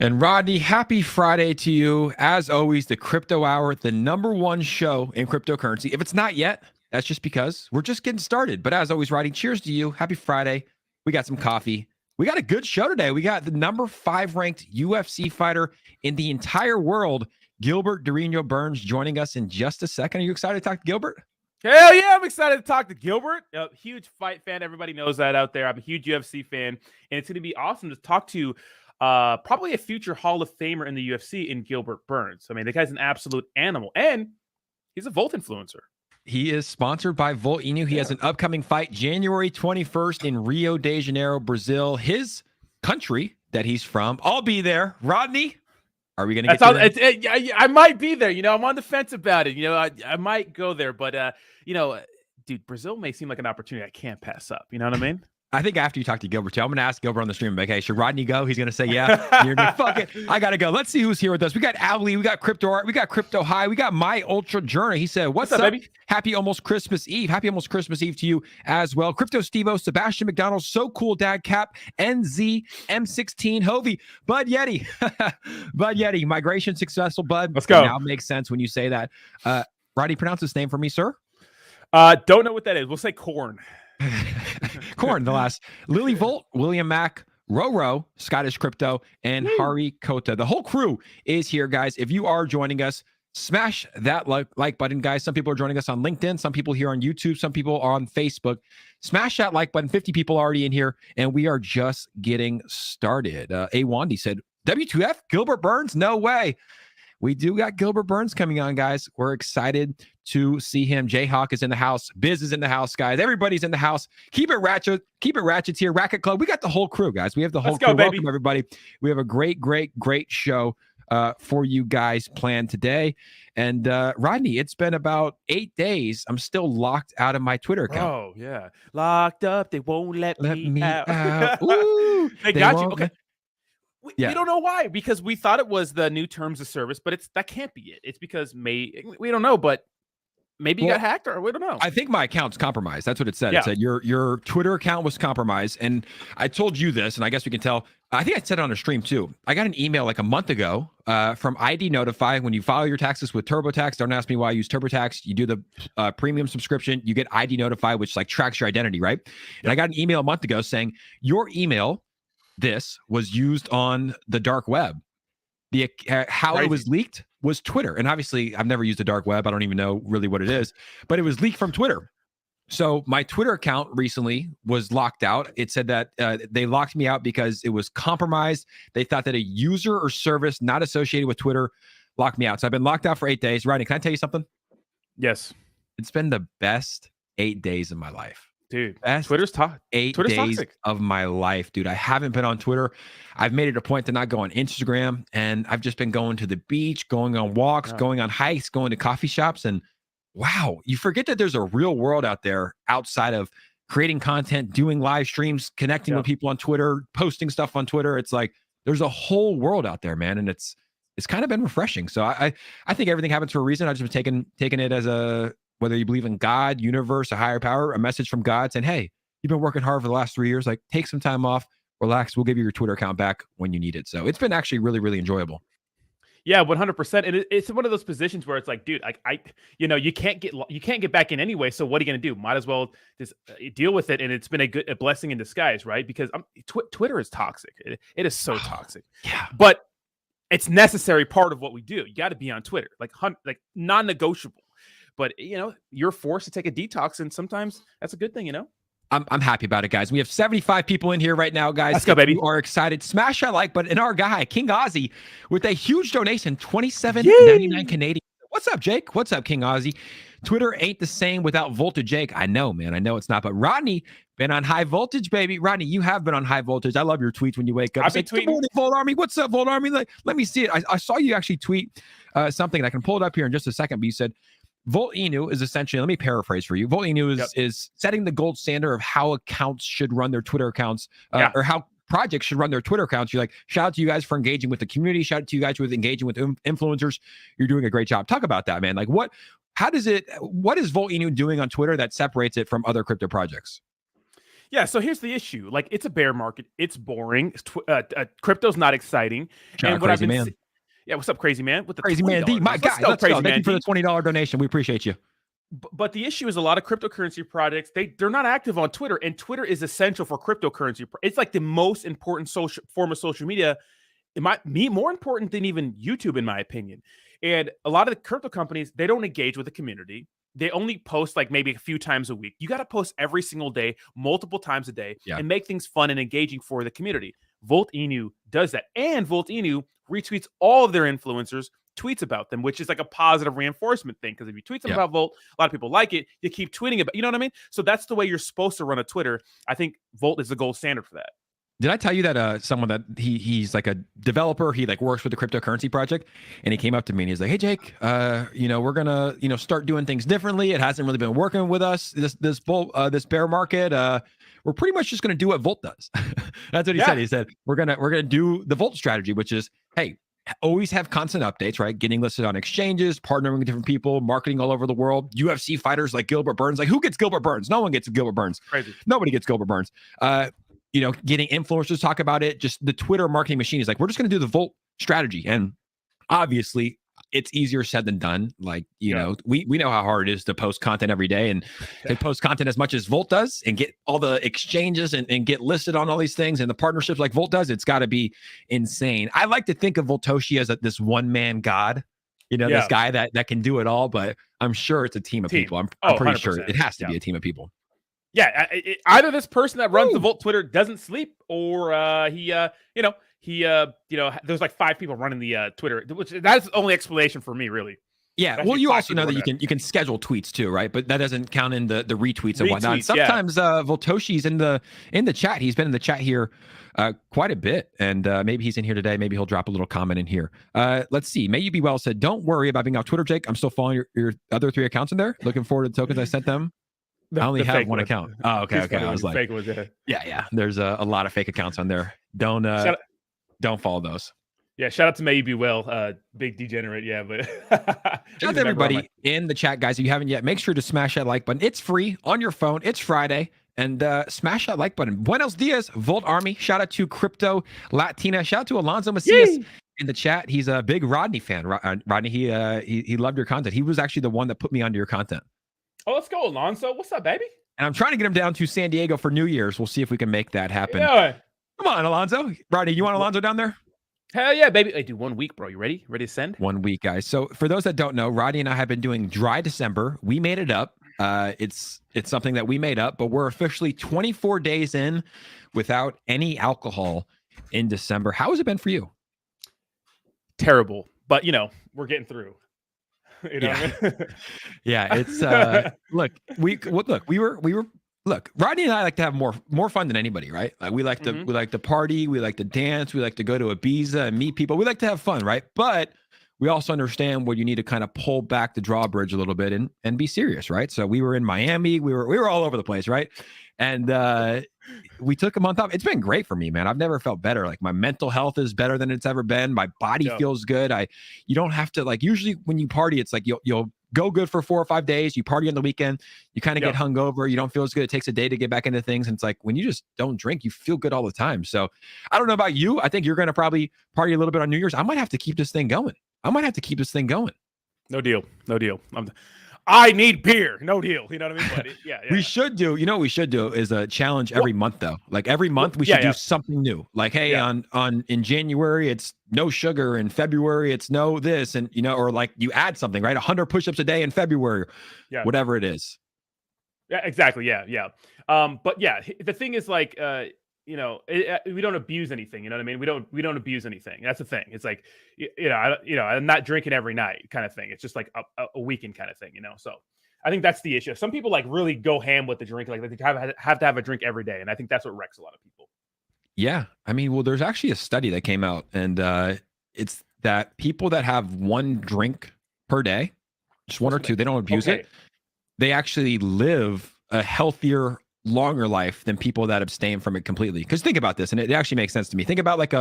And Rodney, happy Friday to you. As always, the Crypto Hour, the #1 show in cryptocurrency. If it's not yet, that's just because we're just getting started. But as always, Rodney, cheers to you. Happy Friday. We got some coffee. We got a good show today. We got the #5 ranked UFC fighter in the entire world, Gilbert Burns, joining us in just a second. Are you excited to talk to Gilbert? Hell yeah, I'm excited to talk to Gilbert. A huge fight fan. Everybody knows that out there. I'm a huge UFC fan. And it's going to be awesome to talk to probably a future Hall of Famer in the UFC in Gilbert Burns. I mean, the guy's an absolute animal. And he's a Volt influencer. He is sponsored by Volt Inu. He has an upcoming fight January 21st in Rio de Janeiro, Brazil, his country that he's from. I'll be there. Rodney, are we going to get there? I might be there. I'm on the fence about it. I might go there. But, dude, Brazil may seem like an opportunity I can't pass up. You know what I mean? I think after you talk to Gilbert, too, I'm going to ask Gilbert on the stream, like, hey, should Rodney go? He's going to say, yeah. You're going to fuck it. I got to go. Let's see who's here with us. We got Ali. We got Crypto Art. We got Crypto High. We got My Ultra Journey. He said, what's up, baby? Happy almost Christmas Eve. Happy almost Christmas Eve to you as well. Crypto Stevo, Sebastian McDonald, So Cool Dad Cap, NZ, M16, Hovey, Bud Yeti. Bud Yeti, migration successful, Bud. Let's go. Now makes sense when you say that. Rodney, pronounce his name for me, sir. Don't know what that is. We'll say corn. Corn, the last. Lily Volt, William Mack, Roro, Scottish Crypto, and Hari Kota. The whole crew is here, guys. If you are joining us, smash that like button, guys. Some people are joining us on LinkedIn. Some people here on YouTube. Some people are on Facebook. Smash that like button. 50 people already in here, and we are just getting started. A. Wandy said, W2F, Gilbert Burns? No way. We do got Gilbert Burns coming on, guys. We're excited to see him. Jayhawk is in the house. Biz is in the house, guys. Everybody's in the house. Keep it ratchet. Keep it ratchets here. Racket Club. We got the whole crew, guys. We have the whole crew. Baby. Welcome, everybody. We have a great show for you guys planned today. And Rodney, it's been about 8 days. I'm still locked out of my Twitter account. Oh, yeah. Locked up. They won't let me out. Ooh, they got you. Okay. We don't know why, because we thought it was the new terms of service, but that can't be it. It's because we don't know, but maybe you got hacked, or we don't know. I think my account's compromised. That's what it said. Yeah. It said your Twitter account was compromised. And I told you this, and I guess we can tell. I think I said it on a stream too. I got an email like a month ago from ID Notify. When you file your taxes with TurboTax, don't ask me why I use TurboTax. You do the premium subscription, you get ID Notify, which like tracks your identity, right? And I got an email a month ago saying your email, this was used on the dark web. The how it was leaked was Twitter. And obviously I've never used the dark web. I don't even know really what it is, but it was leaked from Twitter. So my Twitter account recently was locked out. It said that they locked me out because it was compromised. They thought that a user or service not associated with Twitter locked me out. So I've been locked out for 8 days. Rodney, can I tell you something? Yes. It's been the best 8 days of my life. Dude, Twitter's toxic. 8 days toxic. Of my life, dude. I haven't been on Twitter. I've made it a point to not go on Instagram, and I've just been going to the beach, going on walks, going on hikes, going to coffee shops, and wow, you forget that there's a real world out there outside of creating content, doing live streams, connecting with people on Twitter, posting stuff on Twitter. It's like there's a whole world out there, man, and it's kind of been refreshing. So I think everything happens for a reason. I've just been taking it as a, whether you believe in God, universe, a higher power, a message from God saying, hey, you've been working hard for the last 3 years. Like, take some time off, relax. We'll give you your Twitter account back when you need it. So it's been actually really, really enjoyable. Yeah, 100%. And it's one of those positions where it's like, dude, you can't get back in anyway. So what are you going to do? Might as well just deal with it. And it's been a blessing in disguise, right? Because Twitter is toxic. It is so toxic. Yeah. But it's necessary part of what we do. You got to be on Twitter, like non-negotiable. But, you're forced to take a detox, and sometimes that's a good thing, I'm happy about it, guys. We have 75 people in here right now, guys. Let's go, baby. You are excited. Smash that like button. And our guy, King Ozzy, with a huge donation, $27.99 Canadian. What's up, Jake? What's up, King Ozzy? Twitter ain't the same without Voltage, Jake. I know, man. I know it's not. But Rodney, been on high voltage, baby. Rodney, you have been on high voltage. I love your tweets when you wake up. I've been tweeting. Good morning, Volt Army. What's up, Volt Army? Let me see it. I saw you actually tweet something. I can pull it up here in just a second. But you said, Volt Inu is essentially, let me paraphrase for you. Volt Inu is setting the gold standard of how accounts should run their Twitter accounts, or how projects should run their Twitter accounts. You're like, shout out to you guys for engaging with the community. Shout out to you guys for engaging with influencers. You're doing a great job. Talk about that, man. Like what is Volt Inu doing on Twitter that separates it from other crypto projects? Yeah, so here's the issue. Like, it's a bear market. It's boring. Crypto's not exciting. Shout And out what I've Crazy been Man. yeah, what's up, Crazy Man? With the Crazy Man D, $20. my Let's guy. go, Let's Crazy go. Man Thank you for D. the $20 donation. We appreciate you. But the issue is a lot of cryptocurrency projects, they're not active on Twitter, and Twitter is essential for cryptocurrency. It's like the most important form of social media. It might be more important than even YouTube, in my opinion. And a lot of the crypto companies, they don't engage with the community. They only post like maybe a few times a week. You got to post every single day, multiple times a day, and make things fun and engaging for the community. Volt Inu does that. And Volt Inu retweets all of their influencers, tweets about them, which is like a positive reinforcement thing. Because if you tweet something about Volt, a lot of people like it. You keep tweeting about, you know what I mean? So that's the way you're supposed to run a Twitter. I think Volt is the gold standard for that. Did I tell you that someone that he's like a developer, he like works with the cryptocurrency project, and he came up to me and he's like, "Hey Jake, we're gonna start doing things differently. It hasn't really been working with us this bear market. We're pretty much just gonna do what Volt does." That's what he said. He said we're gonna do the Volt strategy, which is, hey, always have constant updates, right? Getting listed on exchanges, partnering with different people, marketing all over the world. UFC fighters like Gilbert Burns. Like, who gets Gilbert Burns? No one gets Gilbert Burns. Crazy. Nobody gets Gilbert Burns. Getting influencers to talk about it. Just the Twitter marketing machine is like, we're just going to do the Volt strategy. And obviously it's easier said than done. Like, we know how hard it is to post content every day, and to post content as much as Volt does and get all the exchanges and get listed on all these things and the partnerships like Volt does. It's got to be insane. I like to think of Voltoshi as this one man god, this guy that can do it all, but I'm sure it's a team of people. I'm pretty sure it has to be a team of people. Yeah, either this person that runs the Volt Twitter doesn't sleep, or there's like 5 people running the Twitter, which that's the only explanation for me, really. Yeah, well, you also know that you can schedule tweets too, right? But that doesn't count in the retweets and whatnot. Sometimes Voltoshi's in the chat. He's been in the chat here quite a bit, and maybe he's in here today. Maybe he'll drop a little comment in here. Let's see. May you be well said. Don't worry about being off Twitter, Jake. I'm still following your other 3 accounts in there. Looking forward to the tokens I sent them. I only have one account. Oh, okay. I was like, yeah. There's a lot of fake accounts on there. Don't follow those. Yeah, shout out to May You Be Well, big degenerate. Yeah, but shout out to everybody in the chat, guys. If you haven't yet, make sure to smash that like button. It's free on your phone. It's Friday, and smash that like button. Buenos dias, Volt Army. Shout out to Crypto Latina. Shout out to Alonzo Macias in the chat. He's a big Rodney fan. Rodney, he loved your content. He was actually the one that put me onto your content. Oh, let's go, Alonso. What's up, baby? And I'm trying to get him down to San Diego for New Year's. We'll see if we can make that happen. Yeah. Come on, Alonzo. Rodney, you want Alonzo down there? Hell yeah, baby. Hey, do 1 week, bro. You ready? Ready to send? 1 week, guys. So for those that don't know, Rodney and I have been doing Dry December. We made it up. It's something that we made up, but we're officially 24 days in without any alcohol in December. How has it been for you? Terrible, but we're getting through. Yeah, it's look, Rodney and I like to have more fun than anybody, right? Like we like to party, we like to dance, we like to go to Ibiza and meet people. We like to have fun, right? But we also understand where you need to kind of pull back the drawbridge a little bit and be serious, right? So we were in Miami, we were all over the place, right? And we took a month off. It's been great for me, man. I've never felt better. Like my mental health is better than it's ever been. My body feels good. You don't have to, like, usually when you party, it's like you'll go good for 4 or 5 days. You party on the weekend, you kind of get hungover. You don't feel as good. It takes a day to get back into things. And it's like when you just don't drink, you feel good all the time. So I don't know about you. I think you're going to probably party a little bit on New Year's. I might have to keep this thing going. No deal. I need beer. No deal. You know what I mean? But yeah. We should do, what we should do is a challenge every month though. Like every month we should do something new. Like, hey, in January, it's no sugar. In February, it's no this. And, or like you add something, right? 100 push-ups a day in February, whatever it is. Yeah, exactly. Yeah. But yeah, the thing is like, we don't abuse anything. You know what I mean? We don't abuse anything. That's the thing. It's like, I'm not drinking every night kind of thing. It's just like a weekend kind of thing, So I think that's the issue. Some people like really go ham with the drink. Like they have to have a drink every day. And I think that's what wrecks a lot of people. Yeah. I mean, well, there's actually a study that came out, and it's that people that have 1 drink per day, just 1 or 2, they don't abuse it. They actually live a healthier, longer life than people that abstain from it completely. Because think about this, and it actually makes sense to me. Think about like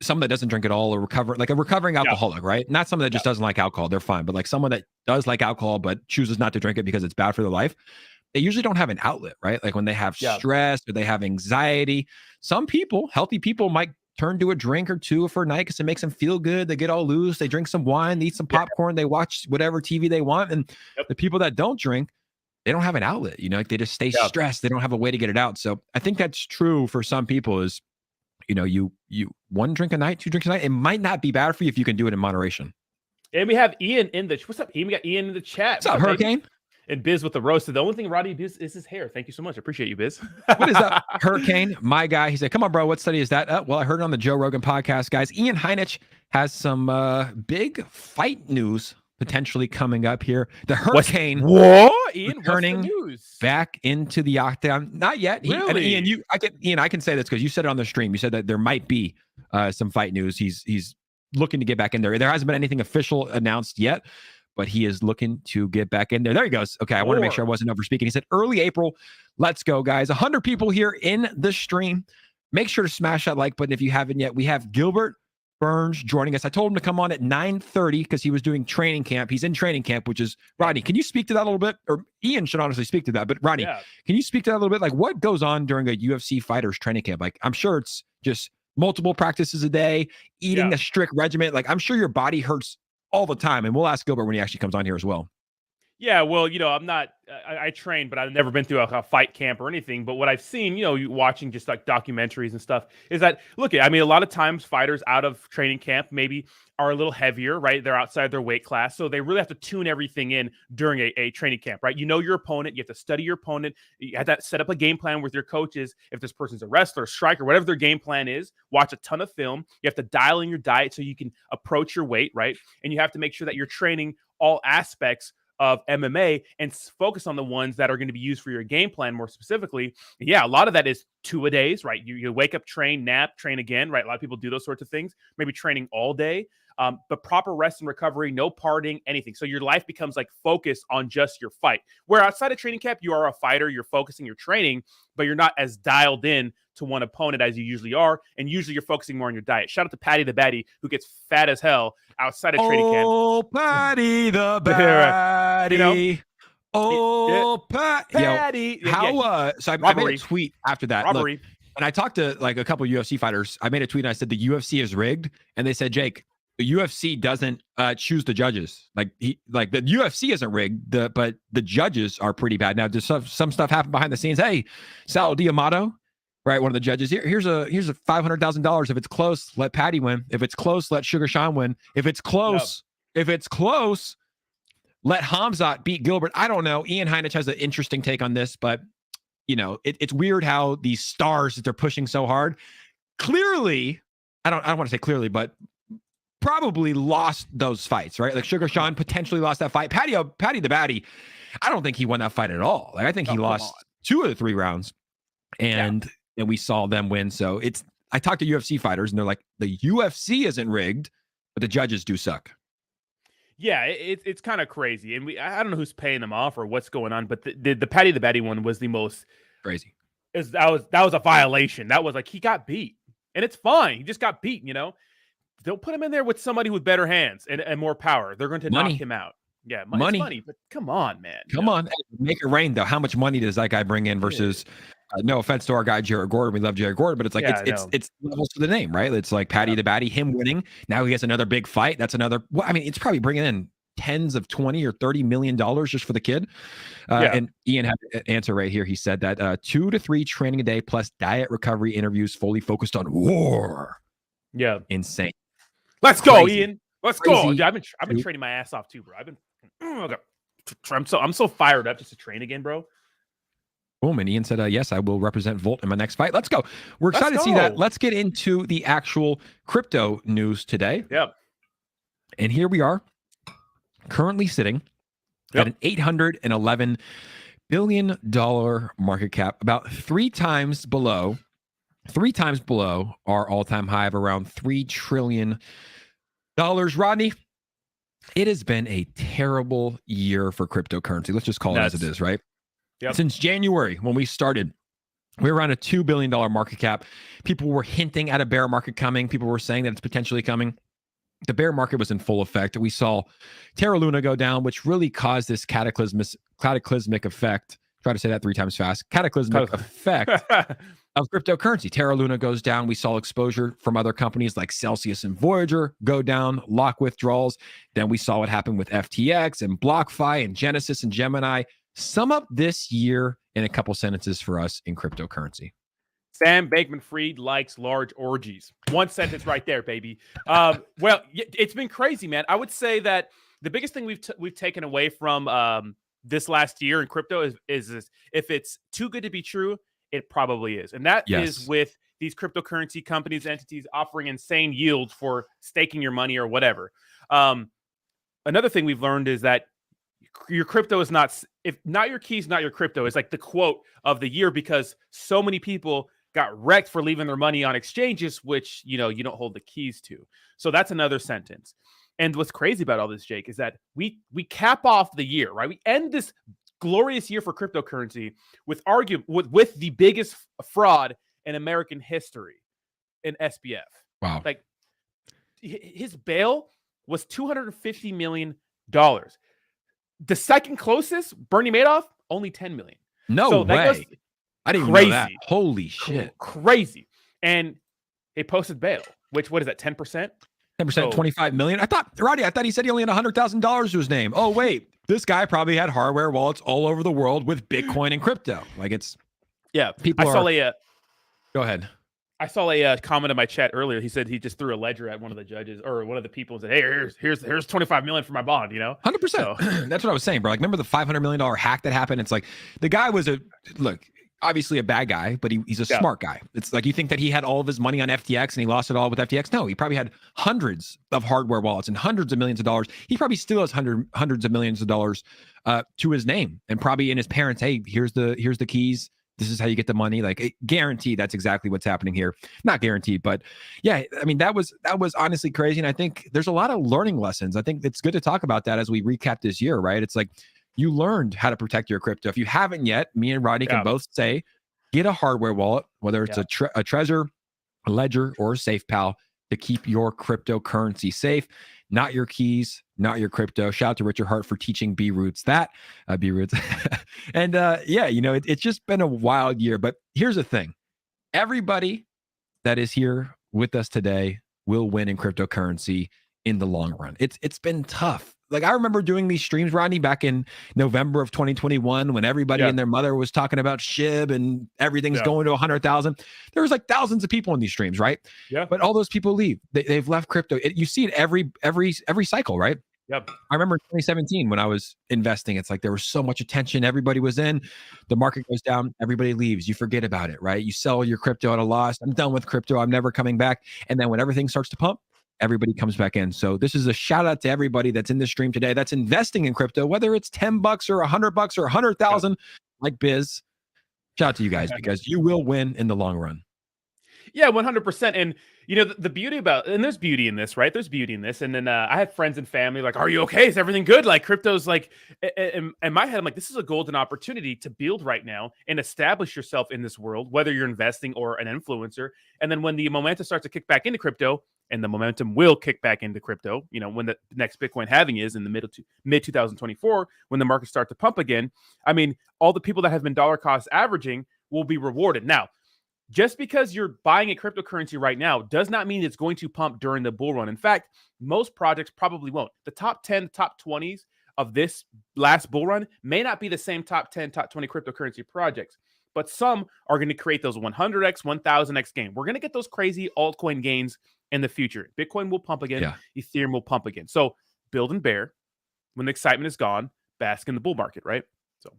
someone that doesn't drink at all, or a recovering alcoholic, right? Not someone that just doesn't like alcohol. They're fine. But like someone that does like alcohol but chooses not to drink it because it's bad for their life. they usually don't have an outlet, right? Like when they have Yeah. stress or they have anxiety. Some people, healthy people, might turn to a drink or two for a night because it makes them feel good. They get all loose. They drink some wine, they eat some popcorn, they watch whatever TV they want. And the people that don't drink, they don't have an outlet. Like they just stay stressed. They don't have a way to get it out. So I think that's true for some people. Is you one drink a night, 2 drinks a night. It might not be bad for you if you can do it in moderation. And we have Ian in the what's up, Ian? We got Ian in the chat. What's up, Hurricane? Baby? And Biz with the roasted. The only thing Rodney Biz is his hair. Thank you so much. I appreciate you, Biz. What is up, Hurricane? My guy. He said, "Come on, bro. What study is that?" Well, I heard it on the Joe Rogan podcast, guys. Ian Heinich has some big fight news potentially coming up here. The Hurricane. Ian, returning what's the news? Back into the octagon. Not yet. Really? Ian, I can say this because you said it on the stream. You said that there might be some fight news. He's looking to get back in there. There hasn't been anything official announced yet, but he is looking to get back in there. There he goes. Okay, I want to make sure I wasn't over speaking. He said early April. Let's go, guys. 100 people here in the stream. Make sure to smash that like button if you haven't yet. We have Gilbert Burns joining us. I told him to come on at 9:30 because he was doing training camp. He's in training camp, which is Rodney. Can you speak to that a little bit? Or Ian should honestly speak to that. But Rodney, can you speak to that a little bit? Like what goes on during a UFC fighter's training camp? Like I'm sure it's just multiple practices a day, eating a strict regimen. Like I'm sure your body hurts all the time. And we'll ask Gilbert when he actually comes on here as well. Yeah, well, I'm not, I train, but I've never been through a fight camp or anything. But what I've seen, watching just like documentaries and stuff is that, look, I mean, a lot of times fighters out of training camp maybe are a little heavier, right? They're outside their weight class. So they really have to tune everything in during a training camp, right? You know your opponent. You have to study your opponent. You have to set up a game plan with your coaches. If this person's a wrestler, striker, whatever their game plan is, watch a ton of film. You have to dial in your diet so you can approach your weight, right? And you have to make sure that you're training all aspects of MMA and focus on the ones that are going to be used for your game plan more specifically. Yeah, a lot of that is 2-a-days, right? You wake up, train, nap, train again, right? A lot of people do those sorts of things, maybe training all day, but proper rest and recovery, no partying, anything. So your life becomes like focused on just your fight. Where outside of training camp, you are a fighter, you're focusing, you're training, but you're not as dialed in to one opponent as you usually are. And usually you're focusing more on your diet. Shout out to Patty the Batty, who gets fat as hell outside of training camp. Oh, Patty the Batty. Patty. So I made a tweet after that. Robbery. Look, and I talked to like a couple of UFC fighters. I made a tweet and I said, the UFC is rigged. And they said, Jake, the UFC doesn't choose the judges. Like the UFC isn't rigged, but the judges are pretty bad. Now, does some stuff happen behind the scenes? Hey, Sal D'Amato, right? One of the judges. Here's a $500,000. If it's close, let Patty win. If it's close, let Sugar Sean win. If it's close, let Hamzat beat Gilbert. I don't know. Ian Heinich has an interesting take on this, but it's weird how these stars that they're pushing so hard clearly, I don't want to say clearly, but probably lost those fights, right? Like Sugar Sean potentially lost that fight. Patty the Batty, I don't think he won that fight at all. Like I think he lost 2 of the 3 rounds, and we saw them win. So I talked to UFC fighters and they're like, the UFC isn't rigged, but the judges do suck. Yeah, it's kind of crazy, and I don't know who's paying them off or what's going on, but the Patty the Batty one was the most crazy. That was a violation. That was like he got beat, and it's fine. He just got beat. Don't put him in there with somebody with better hands and more power. They're going to knock him out. Yeah, money, but come on, man. Come on, make it rain though. How much money does that guy bring in versus? No offense to our guy Jared Gordon, we love Jared Gordon, but it's like it's levels to the name, right? It's like Patty the Batty, him winning. Now he has another big fight. That's another. Well, I mean, it's probably bringing in tens of $20 or $30 million just for the kid. And Ian had an answer right here. He said that 2 to 3 training a day plus diet recovery interviews fully focused on war. Yeah, insane. Let's go, Ian. Let's go. I've been training my ass off too, bro. I'm so fired up just to train again, bro. Boom. And Ian said, yes, I will represent Volt in my next fight. Let's go. We're excited to see that. Let's get into the actual crypto news today. Yep. And here we are, currently sitting at an $811 billion market cap, about 3 times below our all-time high of around $3 trillion. Rodney, it has been a terrible year for cryptocurrency. Let's just call it as it is, right? Yep. Since January, when we started, we were around a $2 billion market cap. People were hinting at a bear market coming. People were saying that it's potentially coming. The bear market was in full effect. We saw Terra Luna go down, which really caused this cataclysmic effect Try to say that 3 times fast. Cataclysmic effect of cryptocurrency. Terra Luna goes down. We saw exposure from other companies like Celsius and Voyager go down, lock withdrawals. Then we saw what happened with FTX and BlockFi and Genesis and Gemini. Sum up this year in a couple sentences for us in cryptocurrency. Sam Bankman-Fried likes large orgies. One sentence right there, baby. Well, it's been crazy, man. I would say that the biggest thing we've taken away from this last year in crypto is if it's too good to be true, it probably is. And that is with these cryptocurrency companies, entities offering insane yields for staking your money or whatever. Another thing we've learned is that your crypto is not your keys, not your crypto. It's like the quote of the year, because so many people got wrecked for leaving their money on exchanges, which, you don't hold the keys to. So that's another sentence. And what's crazy about all this, Jake, is that we cap off the year, right? We end this glorious year for cryptocurrency with the biggest fraud in American history in SBF. Wow. Like, his bail was $250 million. The second closest, Bernie Madoff, only $10 million. No way. I didn't even know that. Holy shit. Crazy. And he posted bail, which, what is that, 10%? 10%, 25 million. I thought he said he only had $100,000 to his name. Oh, wait. This guy probably had hardware wallets all over the world with Bitcoin and crypto. Like, it's... Yeah. Go ahead. I saw a comment in my chat earlier. He said he just threw a ledger at one of the judges or one of the people and said, "Hey, here's 25 million for my bond." 100%. So. That's what I was saying, bro. Like, remember the $500 million hack that happened? It's like the guy was obviously a bad guy, but he's a smart guy. It's like, you think that he had all of his money on FTX and he lost it all with FTX? No, he probably had hundreds of hardware wallets and hundreds of millions of dollars. He probably still has hundreds of millions of dollars to his name, and probably in his parents. Hey, here's the keys. This is how you get the money. Like, guaranteed, that's exactly what's happening here. Not guaranteed, but yeah, I mean, that was honestly crazy. And I think there's a lot of learning lessons. I think it's good to talk about that as we recap this year, right? It's like, you learned how to protect your crypto. If you haven't yet, me and Rodney can both say, get a hardware wallet, whether it's a Trezor, a Ledger, or a SafePal, to keep your cryptocurrency safe. Not your keys, not your crypto. Shout out to Richard Hart for teaching B-Roots that. B-Roots. And it's just been a wild year. But here's the thing. Everybody that is here with us today will win in cryptocurrency in the long run. It's been tough. Like, I remember doing these streams, Rodney, back in November of 2021, when everybody and their mother was talking about SHIB and everything's going to 100,000. There was like thousands of people in these streams, right? Yeah. But all those people leave. They've left crypto. You see it every cycle, right? Yep. I remember in 2017 when I was investing, it's like there was so much attention. Everybody was in. The market goes down. Everybody leaves. You forget about it, right? You sell your crypto at a loss. I'm done with crypto. I'm never coming back. And then when everything starts to pump, everybody comes back in. So this is a shout out to everybody that's in this stream today that's investing in crypto, whether it's $10 or $100 or 100,000, like Biz. Shout out to you guys, because you will win in the long run. Yeah, 100%. And the beauty and there's beauty in this, right? There's beauty in this. And then I had friends and family like, "Are you okay? Is everything good?" Like, crypto's like, in my head, I'm like, this is a golden opportunity to build right now and establish yourself in this world, whether you're investing or an influencer. And then when the momentum starts to kick back into crypto, and the momentum will kick back into crypto, when the next Bitcoin halving is in the mid 2024, when the markets start to pump again, I mean, all the people that have been dollar cost averaging will be rewarded. Now, just because you're buying a cryptocurrency right now does not mean it's going to pump during the bull run. In fact, most projects probably won't. The top 10, top 20s of this last bull run may not be the same top 10, top 20 cryptocurrency projects, but some are going to create those 100x, 1000x gain. We're going to get those crazy altcoin gains in the future. Bitcoin will pump again. Yeah. Ethereum will pump again. So build and bear. When the excitement is gone, bask in the bull market, right? So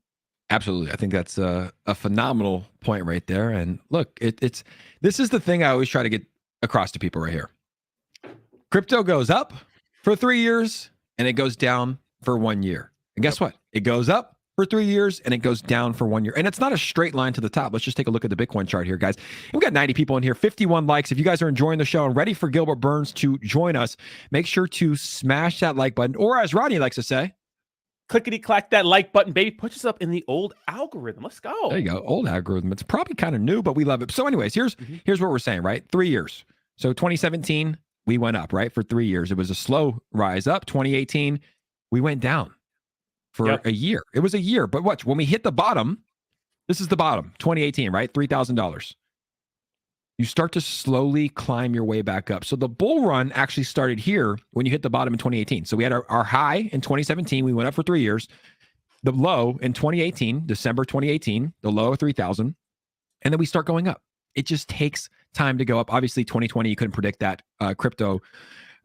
absolutely. I think that's a phenomenal point right there. And look, this is the thing I always try to get across to people right here. Crypto goes up for 3 years and it goes down for 1 year. And guess what? It goes up for 3 years and it goes down for 1 year. And it's not a straight line to the top. Let's just take a look at the Bitcoin chart here, guys. We've got 90 people in here, 51 likes. If you guys are enjoying the show and ready for Gilbert Burns to join us, make sure to smash that like button, or as Rodney likes to say, clickety-clack that like button, baby. Push us up in the old algorithm. Let's go. There you go. Old algorithm. It's probably kind of new, but we love it. So anyways, here's what we're saying, right? 3 years. So 2017, we went up, right? For 3 years. It was a slow rise up. 2018, we went down for a year. It was a year. But watch, when we hit the bottom This is the bottom, 2018, right? $3,000. You start to slowly climb your way back up. So the bull run actually started here when you hit the bottom in 2018. So we had our high in 2017. We went up for 3 years. The low in 2018, December 2018, the low of 3,000. And then we start going up. It just takes time to go up. Obviously, 2020, you couldn't predict that crypto,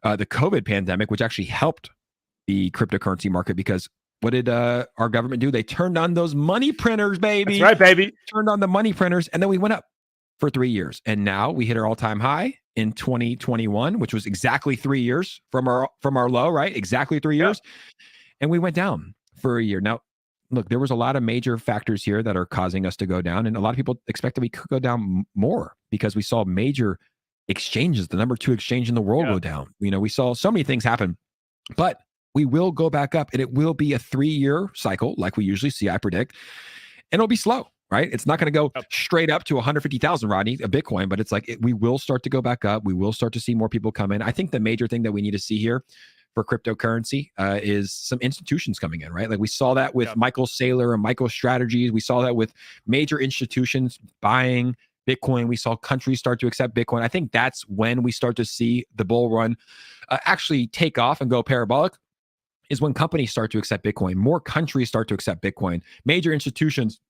the COVID pandemic, which actually helped the cryptocurrency market because what did our government do? They turned on those money printers, baby. That's right, baby. Turned on the money printers, and then we went up for 3 years. And now we hit our all-time high in 2021, which was exactly 3 years from our low, right? Exactly 3 years. And we went down for a year. Now, look, there was a lot of major factors here that are causing us to go down. And a lot of people expected we could go down more because we saw major exchanges, the number 2 exchange in the world go down. You know, we saw so many things happen, but we will go back up and it will be a 3-year cycle like we usually see, I predict. And it'll be slow, right? It's not going to go straight up to 150,000, Rodney, a Bitcoin, but it's like we will start to go back up. We will start to see more people come in. I think the major thing that we need to see here for cryptocurrency is some institutions coming in, right? Like we saw that with Michael Saylor and MicroStrategies. We saw that with major institutions buying Bitcoin. We saw countries start to accept Bitcoin. I think that's when we start to see the bull run actually take off and go parabolic, is when companies start to accept Bitcoin. More countries start to accept Bitcoin. Major institutions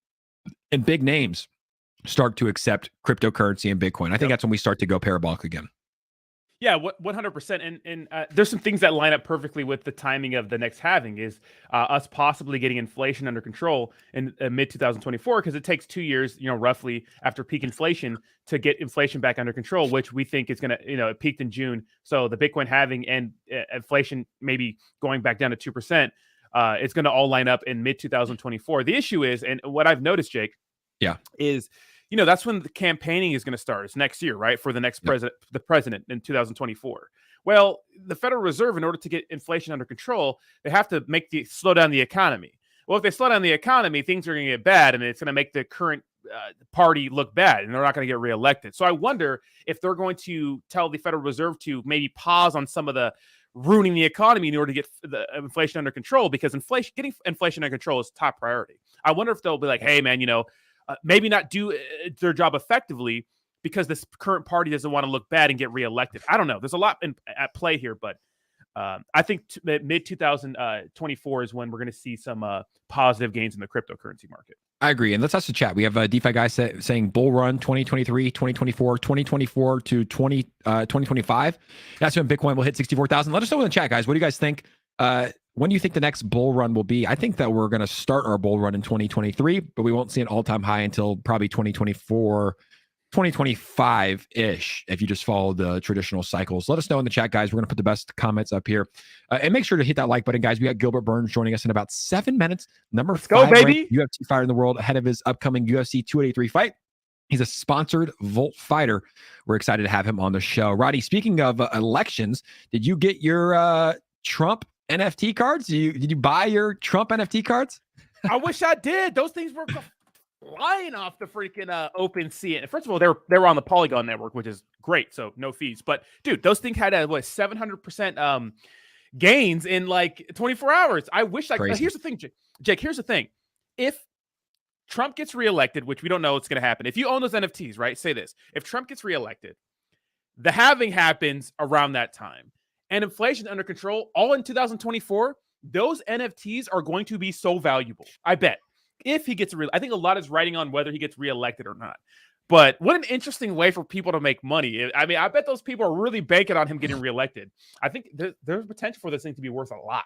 and big names start to accept cryptocurrency and Bitcoin. I think that's when we start to go parabolic again. Yeah, 100%. And there's some things that line up perfectly with the timing of the next halving is us possibly getting inflation under control in mid 2024, because it takes 2 years, roughly after peak inflation to get inflation back under control, which we think is going to, it peaked in June. So the Bitcoin halving and inflation maybe going back down to 2%, it's going to all line up in mid 2024. The issue is, and what I've noticed, Jake, is that's when the campaigning is going to start. It's next year, right? For the next the president in 2024. Well, the Federal Reserve, in order to get inflation under control, they have to slow down the economy. Well, if they slow down the economy, things are going to get bad, and it's going to make the current party look bad, and they're not going to get reelected. So I wonder if they're going to tell the Federal Reserve to maybe pause on some of the ruining the economy in order to get the inflation under control, because getting inflation under control is top priority. I wonder if they'll be like, hey, man, maybe not do their job effectively because this current party doesn't want to look bad and get reelected. I don't know. There's a lot at play here, but I think mid 2024 is when we're going to see some positive gains in the cryptocurrency market. I agree. And let's ask the chat. We have a DeFi guy saying bull run 2023, 2024, 2024 to 2025. That's when Bitcoin will hit 64,000. Let us know in the chat, guys. What do you guys think? When do you think the next bull run will be? I think that we're going to start our bull run in 2023, but we won't see an all-time high until probably 2024, 2025-ish, if you just follow the traditional cycles. Let us know in the chat, guys. We're going to put the best comments up here. And make sure to hit that like button, guys. We got Gilbert Burns joining us in about 7 minutes. Number 5 ranked UFC fighter in the world, ahead of his upcoming UFC 283 fight. He's a sponsored Volt fighter. We're excited to have him on the show. Roddy, speaking of elections, did you get your Trump NFT cards? Did you buy your Trump NFT cards? I wish I did. Those things were flying off the freaking OpenSea. First of all, they were on the Polygon network, which is great, so no fees. But dude, those things had 700% gains in like 24 hours. I wish here's the thing, Jake. Here's the thing: if Trump gets reelected, which we don't know what's going to happen, if you own those NFTs, right? Say this: if Trump gets reelected, the halving happens around that time. And inflation under control, all in 2024, those NFTs are going to be so valuable. I bet. If he gets I think a lot is riding on whether he gets reelected or not. But what an interesting way for people to make money. I mean, I bet those people are really banking on him getting reelected. I think there's potential for this thing to be worth a lot.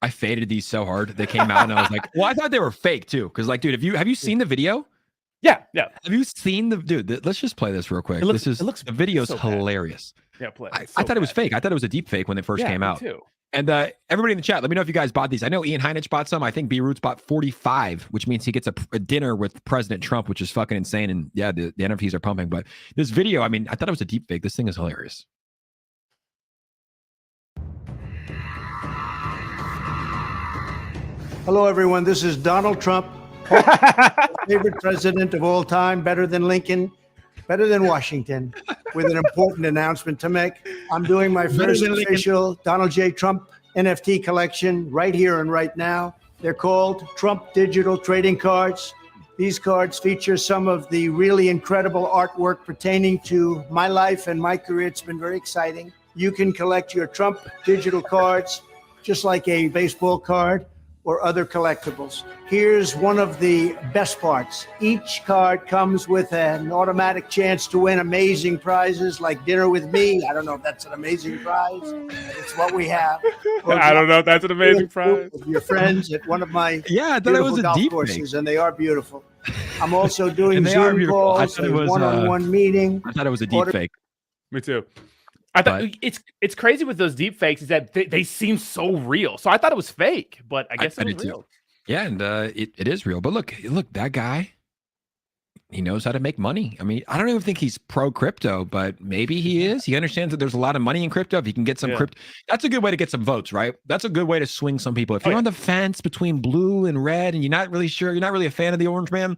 I faded these so hard. They came out and I was like, well, I thought they were fake too. Because like, dude, have you seen the video? Yeah. Have you seen let's just play this real quick. The video's so hilarious. Bad. Yeah, play. I thought it was fake. I thought it was a deep fake when it first came out. Too. And everybody in the chat, let me know if you guys bought these. I know Ian Heinich bought some. I think B Roots bought 45, which means he gets a dinner with President Trump, which is fucking insane. And yeah, the NFTs are pumping. But this video, I mean, I thought it was a deep fake. This thing is hilarious. Hello, everyone. This is Donald Trump, favorite president of all time, better than Lincoln, better than Washington, with an important announcement to make. I'm doing my first official Donald J. Trump NFT collection right here and right now. They're called Trump Digital Trading Cards. These cards feature some of the really incredible artwork pertaining to my life and my career. It's been very exciting. You can collect your Trump digital cards just like a baseball card or other collectibles. Here's one of the best parts. Each card comes with an automatic chance to win amazing prizes like dinner with me. I don't know if that's an amazing prize. It's what we have. I don't know if that's an amazing prize. With your friends at one of my I thought it was a golf deep courses, fake. and they are beautiful. I'm also doing And they are Zoom beautiful. I calls, thought it a was, one-on-one meeting. I thought it was a deep fake. Me too. I thought it's crazy with those deep fakes is that they seem so real. So I thought it was fake, but I guess it was real. Yeah, and it is real. But look, that guy, he knows how to make money. I mean, I don't even think he's pro crypto, but maybe he is. He understands that there's a lot of money in crypto. If he can get some crypto, that's a good way to get some votes, right? That's a good way to swing some people. If you're on the fence between blue and red and you're not really sure, you're not really a fan of the orange man,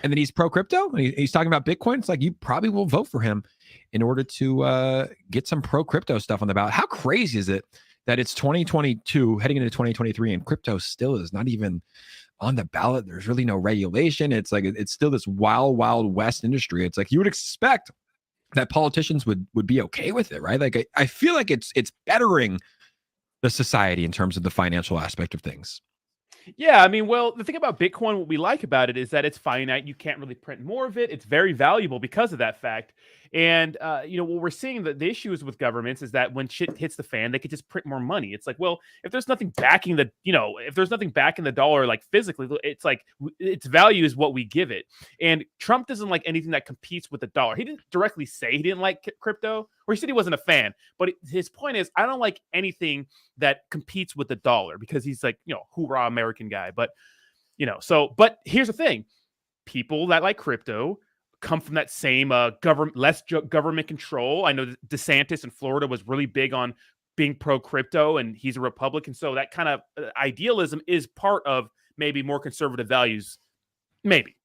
and then he's pro crypto, and he's talking about Bitcoin, it's like you probably will vote for him in order to get some pro crypto stuff on the ballot. How crazy is it that it's 2022 heading into 2023 and crypto still is not even on the ballot? There's really no regulation. It's like it's still this wild west industry. It's like you would expect that politicians would be okay with it, right? Like I feel like it's bettering the society in terms of the financial aspect of things. Yeah, I mean, well, the thing about Bitcoin, what we like about it is that it's finite. You can't really print more of it. It's very valuable because of that fact. And, what we're seeing, the issue is with governments is that when shit hits the fan, they could just print more money. It's like, well, if there's nothing backing if there's nothing backing the dollar, like physically, it's like its value is what we give it. And Trump doesn't like anything that competes with the dollar. He didn't directly say he didn't like crypto, or he said he wasn't a fan. But his point is, I don't like anything that competes with the dollar because he's like, hoorah, American guy. But, but here's the thing. People that like crypto come from that same government control. I know that DeSantis in Florida was really big on being pro crypto, and he's a Republican. So that kind of idealism is part of maybe more conservative values. Maybe.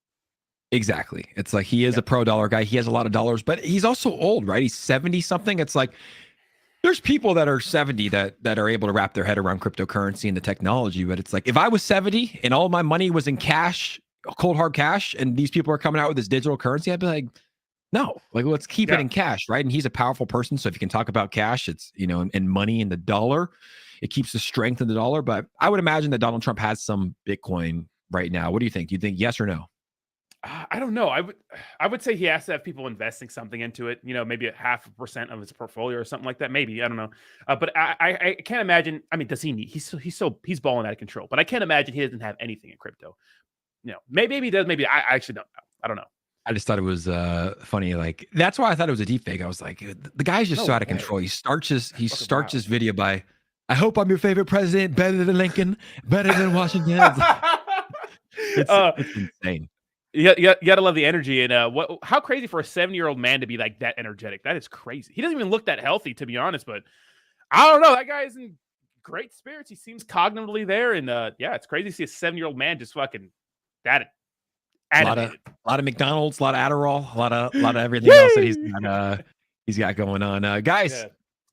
Exactly. It's like he is a pro dollar guy. He has a lot of dollars, but he's also old, right? He's 70 something. It's like there's people that are 70 that are able to wrap their head around cryptocurrency and the technology. But it's like if I was 70 and all my money was in cash, cold hard cash, and these people are coming out with this digital currency, I'd be like, no, like let's keep it in cash, right? And he's a powerful person, so if you can talk about cash, it's and money in the dollar, it keeps the strength of the dollar. But I would imagine that Donald Trump has some Bitcoin right now. What do you think? Do you think yes or no? I don't know. I would say he has to have people investing something into it. Maybe a 0.5% of his portfolio or something like that. Maybe, I don't know. But I can't imagine. I mean, does he need? He's balling out of control. But I can't imagine he doesn't have anything in crypto. Maybe he does. Maybe I actually don't know. I don't know. I just thought it was funny. Like that's why I thought it was a deep fake. I was like, the guy's just so out of control. He starts his video by, "I hope I'm your favorite president, better than Lincoln, better than Washington." It's insane. You gotta love the energy. And how crazy for a 70-year-old man to be like that energetic. That is crazy. He doesn't even look that healthy, to be honest. But I don't know. That guy is in great spirits. He seems cognitively there. And it's crazy to see a 7-year-old man just fucking that. A lot of McDonald's, a lot of Adderall, a lot of everything else that he's got going on. Guys,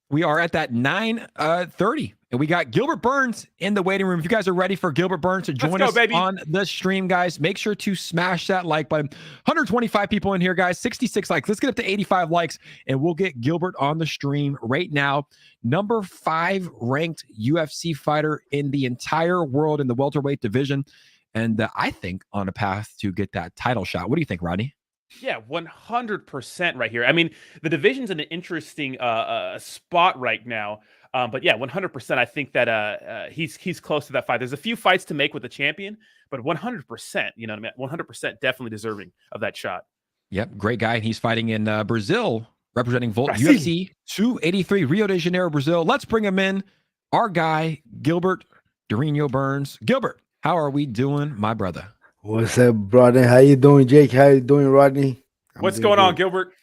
we are at that 9:30, and we got Gilbert Burns in the waiting room. If you guys are ready for Gilbert Burns to join us on the stream, guys, make sure to smash that like button. 125 people in here, guys. 66 likes. Let's get up to 85 likes, and we'll get Gilbert on the stream right now. Number 5 ranked UFC fighter in the entire world in the welterweight division. And I think on a path to get that title shot. What do you think, Rodney? Yeah, 100% right here. I mean, the division's in an interesting spot right now. But yeah, 100%. I think that he's close to that fight. There's a few fights to make with the champion, but 100%, you know what I mean? 100% definitely deserving of that shot. Yep, great guy. And he's fighting in Brazil, representing UFC 283, Rio de Janeiro, Brazil. Let's bring him in. Our guy, Gilbert Burns. Gilbert, how are we doing, my brother? What's up, brother? How you doing, Jake? How you doing, Rodney? What's going on, Gilbert?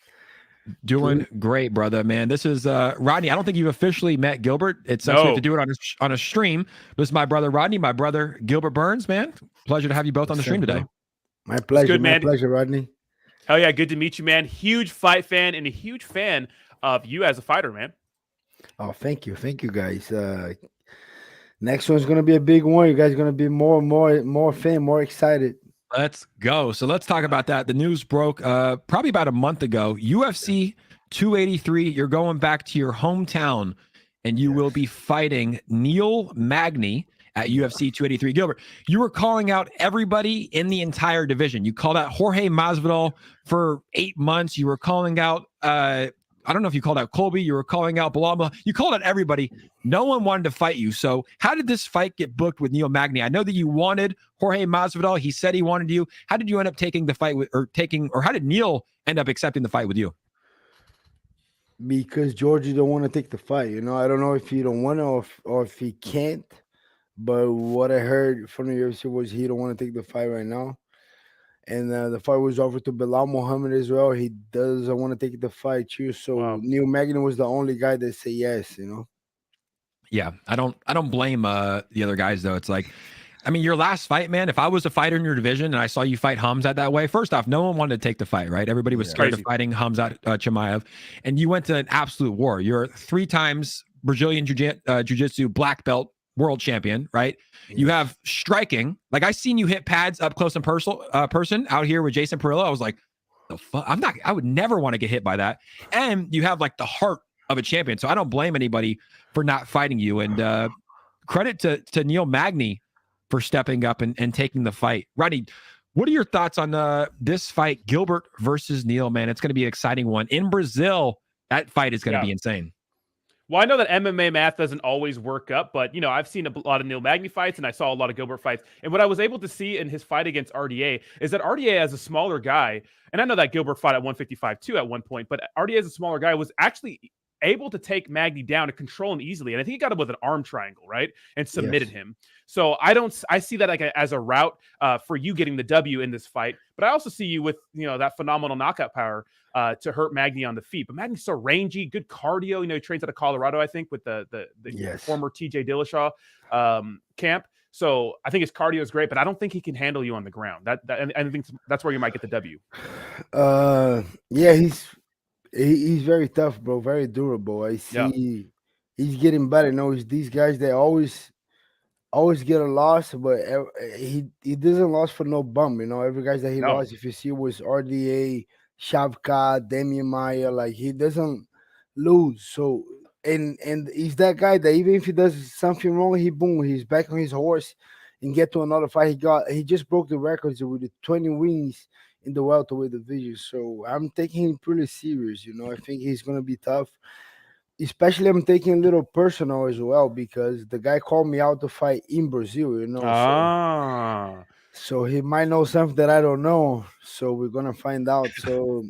Doing great, brother, man. This is Rodney. I don't think you've officially met Gilbert. It's we have to do it on a stream. This is my brother Rodney, my brother Gilbert Burns, man. Pleasure to have you both on the stream today. My pleasure, good, man. My pleasure, Rodney. Hell yeah, good to meet you, man. Huge fight fan and a huge fan of you as a fighter, man. Oh, thank you, guys. Next one's gonna be a big one. You guys are gonna be more fan, more excited. Let's go. So let's talk about that. The news broke probably about a month ago. UFC 283. You're going back to your hometown, and you will be fighting Neil Magny at UFC 283. Gilbert, you were calling out everybody in the entire division. You called out Jorge Masvidal for 8 months. You were calling out I don't know if you called out Colby, you were calling out blah, blah. You called out everybody. No one wanted to fight you. So how did this fight get booked with Neil Magny? I know that you wanted Jorge Masvidal. He said he wanted you. How did you end up taking the fight with, or how did Neil end up accepting the fight with you? Because Georgie don't want to take the fight. I don't know if he don't want to or if he can't. But what I heard from the UFC was he don't want to take the fight right now. And the fight was offered to Bilal Muhammad as well. He doesn't want to take the fight too. So Neil Magny was the only guy that said yes. Yeah, I don't blame the other guys though. It's like, I mean, your last fight, man. If I was a fighter in your division and I saw you fight Hamzat that way, first off, no one wanted to take the fight, right? Everybody was scared of fighting Hamzat Chimaev, and you went to an absolute war. You're 3 times Brazilian jiu-jitsu black belt world champion, right? Yes. You have striking. Like, I seen you hit pads up close and person out here with Jason Perillo. I was like, the fuck? I would never want to get hit by that. And you have like the heart of a champion. So I don't blame anybody for not fighting you. And credit to Neil Magny for stepping up and taking the fight. Rodney, what are your thoughts on this fight, Gilbert versus Neil, man? It's going to be an exciting one. In Brazil, that fight is going to be insane. Well, I know that MMA math doesn't always work up, but, I've seen a lot of Neil Magny fights, and I saw a lot of Gilbert fights. And what I was able to see in his fight against RDA is that RDA, as a smaller guy, and I know that Gilbert fought at 155 too at one point, but RDA, as a smaller guy, was actually able to take Magny down and control him easily. And I think he got him with an arm triangle, right? And submitted him. So I see that like as a route for you getting the W in this fight. But I also see you with, that phenomenal knockout power to hurt Magny on the feet. But Magny's so rangy, good cardio. He trains out of Colorado, I think, with the former TJ Dillashaw camp. So I think his cardio is great, but I don't think he can handle you on the ground. And I think that's where you might get the W. Yeah, he's very tough, bro. Very durable. I see he's getting better. These guys, they always get a loss, but he doesn't lose for no bum. Every guy that he lost, if you see, was RDA, Shavkat, Damian Maia. Like, he doesn't lose. So and he's that guy that even if he does something wrong, he's back on his horse and get to another fight. He just broke the records with the 20 wins in the welterweight division. So I'm taking him pretty serious. I think he's gonna be tough. Especially, I'm taking a little personal as well because the guy called me out to fight in Brazil. So he might know something that I don't know. So we're gonna find out. So,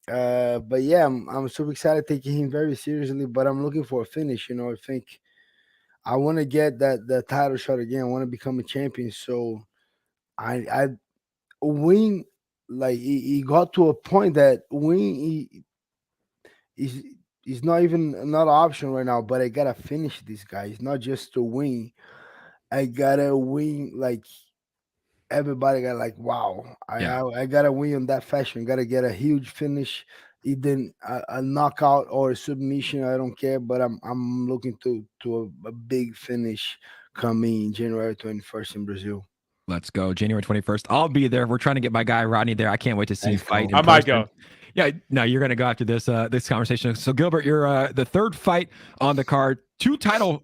but yeah, I'm super excited, taking him very seriously. But I'm looking for a finish. I think I want to get that title shot again. I want to become a champion. So I win. Like, he got to a point that win is not even another option right now. But I gotta finish this guy. It's not just to win. I gotta win. Like, everybody got like, wow. I gotta win in that fashion. Gotta get a huge finish, either a knockout or a submission. I don't care. But I'm looking to a big finish coming January 21st in Brazil. Let's go. January 21st. I'll be there. We're trying to get my guy Rodney there. I can't wait to see you fight. I might go. Yeah, no, you're going to go after this conversation. So, Gilbert, you're the third fight on the card. 2 title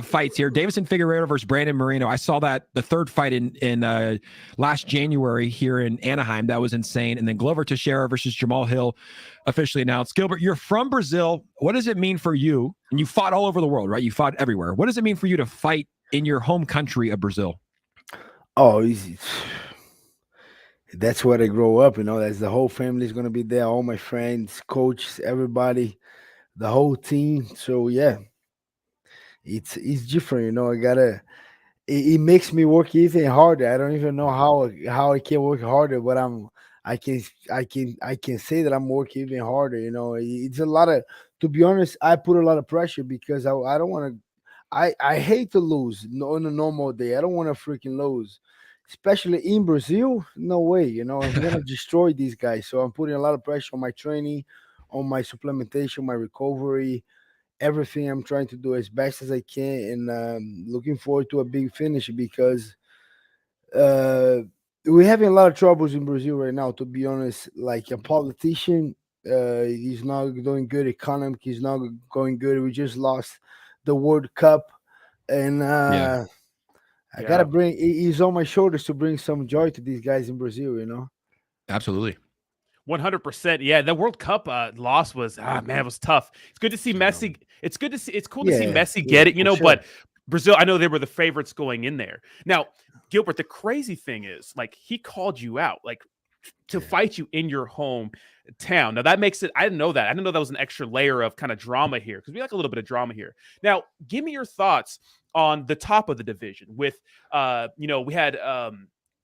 fights here. Davison Figueiredo versus Brandon Moreno. I saw that the third fight in last January here in Anaheim. That was insane. And then Glover Teixeira versus Jamal Hill officially announced. Gilbert, you're from Brazil. What does it mean for you? And you fought all over the world, right? You fought everywhere. What does it mean for you to fight in your home country of Brazil? Oh, easy. That's where I grow up. That's the whole family is gonna be there. All my friends, coaches, everybody, the whole team. So yeah, it's different. I gotta. It makes me work even harder. I don't even know how I can work harder, but I can say that I'm working even harder. It's a lot of. To be honest, I put a lot of pressure because I don't want to. I hate to lose on a normal day. I don't want to freaking lose, especially in Brazil. No way, I'm gonna destroy these guys. So I'm putting a lot of pressure on my training, on my supplementation, my recovery, everything. I'm trying to do as best as I can, and looking forward to a big finish because we're having a lot of troubles in Brazil right now, to be honest. Like a politician, he's not doing good. Economic, he's not going good. We just lost the World Cup, and Yeah. I gotta bring. He's on my shoulders to bring some joy to these guys in Brazil. Absolutely. 100%. Yeah, the World Cup loss was man, it was tough. It's good to see Messi. It's good to see. It's cool to see Messi get it. for sure. But Brazil, I know they were the favorites going in there. Now, Gilbert, the crazy thing is, like, he called you out, like, to fight you in your home town. Now that makes it. I didn't know that. I didn't know that was an extra layer of kind of drama here, because we like a little bit of drama here. Now, give me your thoughts on the top of the division with, we had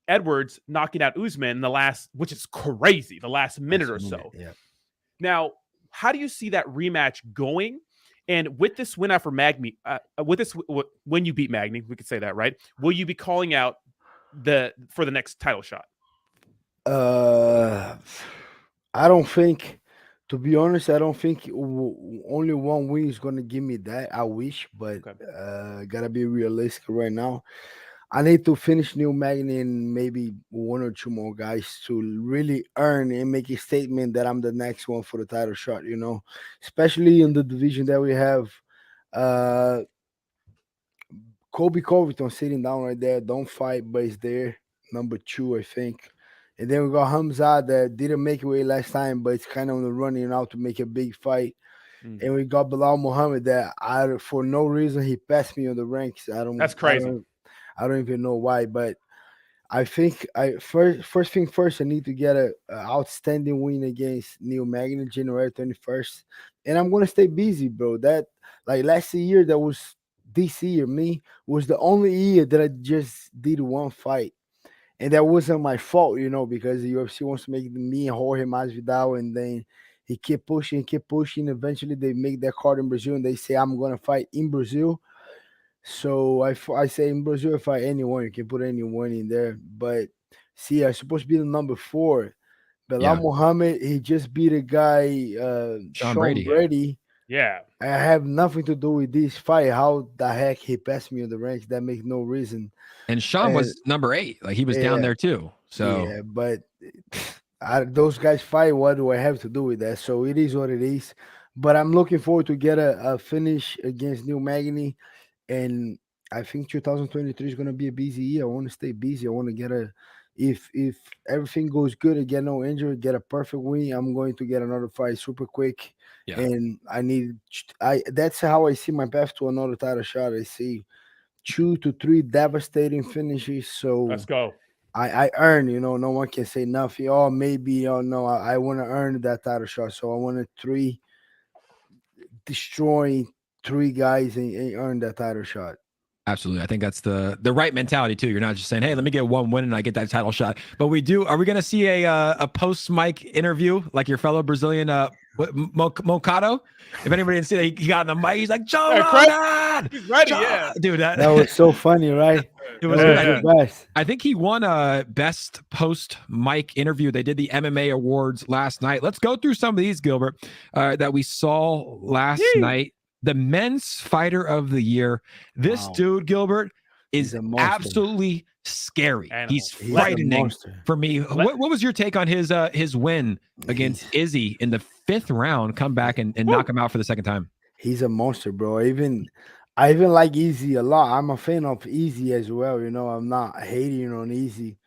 Edwards knocking out Usman in the last, which is crazy, the last minute or so. Yeah. Now, how do you see that rematch going? And with this win out for Magny, when you beat Magny, we could say that, right? Will you be calling out for the next title shot? I don't think, to be honest, I don't think only one win is gonna give me that. I wish, but gotta be realistic right now. I need to finish Neil Magny and maybe one or two more guys to really earn and make a statement that I'm the next one for the title shot, especially in the division that we have. Kobe Covington sitting down right there, don't fight, but is there, number 2, I think. And then we got Hamza that didn't make it weight last time, but it's kind of on the running now to make a big fight. And we got Bilal Muhammad that for no reason he passed me on the ranks. That's crazy. I don't even know why, but I think first thing first, I need to get a outstanding win against Neil Magny January 21st, and I'm gonna stay busy, bro. That like last year, this year was the only year that I just did one fight, and that wasn't my fault, because the UFC wants to make me and Jorge Masvidal, and then he kept pushing. Eventually, they make that card in Brazil, and they say I'm gonna fight in Brazil. So I say in Brazil, if I anyone, you can put anyone in there. But see, I'm supposed to be the number 4. Bilal Muhammad, he just beat a guy, Sean Brady. Yeah. I have nothing to do with this fight. How the heck he passed me on the ranks? That makes no reason. And Sean was number 8. Like, he was down there too. So yeah, but those guys fight. What do I have to do with that? So it is what it is. But I'm looking forward to get a finish against Neil Magny. And I think 2023 is going to be a busy year. I want to stay busy. I want to get if everything goes good and get no injury, get a perfect win, I'm going to get another fight super quick. Yeah. And that's how I see my path to another title shot. I see 2 to 3 devastating finishes. So let's go. I earn, no one can say nothing. Oh, maybe, oh no, I want to earn that title shot. So I want 3 destroying 3 guys and earn that title shot. Absolutely. I think that's the right mentality too. You're not just saying, hey, let me get one win and I get that title shot. But are we going to see a post-Mike interview like your fellow Brazilian Mocado? If anybody didn't see that, he got on the mic. He's like, Joe Rogan! He's ready, yeah. Dude, that was so funny, right? It was I think he won a best post-Mike interview. They did the MMA awards last night. Let's go through some of these, Gilbert, that we saw last night. The men's fighter of the year. This dude, Gilbert, is absolutely scary. He's frightening for me. What was your take on his win against Izzy in the 5th round? Come back and knock him out for the second time. He's a monster, bro. I even like Izzy a lot. I'm a fan of Izzy as well. I'm not hating on Izzy.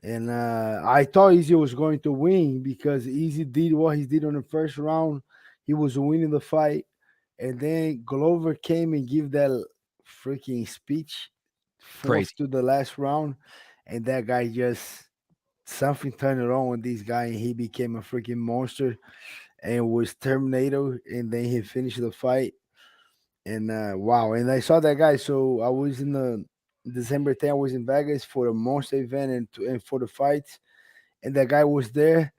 And I thought Izzy was going to win because Izzy did what he did on the first round. He was winning the fight. And then Glover came and gave that freaking speech to the last round. And that guy just, something turned it on with this guy. And he became a freaking monster and was Terminator. And then he finished the fight. And wow. And I saw that guy. So I was in the December 10th, I was in Vegas for the monster event and for the fights. And that guy was there.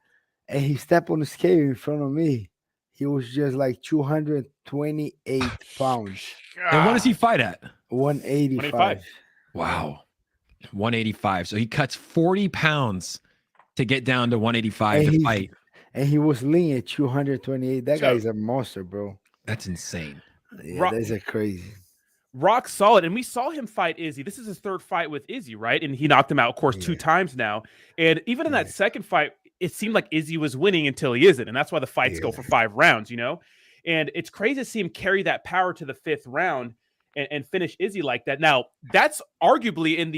And he stepped on the scale in front of me. He was just like 228 pounds. And what does he fight at? 185. Wow. 185. So he cuts 40 pounds to get down to 185 to fight. And he was lean at 228. That guy's a monster, bro. That's insane. Yeah, that's crazy. rock solid. And we saw him fight Izzy. This is his third fight with Izzy, right? And he knocked him out, of course, 2 times now. And even in that second fight, it seemed like Izzy was winning until he isn't. And that's why the fights go for 5 rounds, you know? And it's crazy to see him carry that power to the 5th round and finish Izzy like that. Now, that's arguably in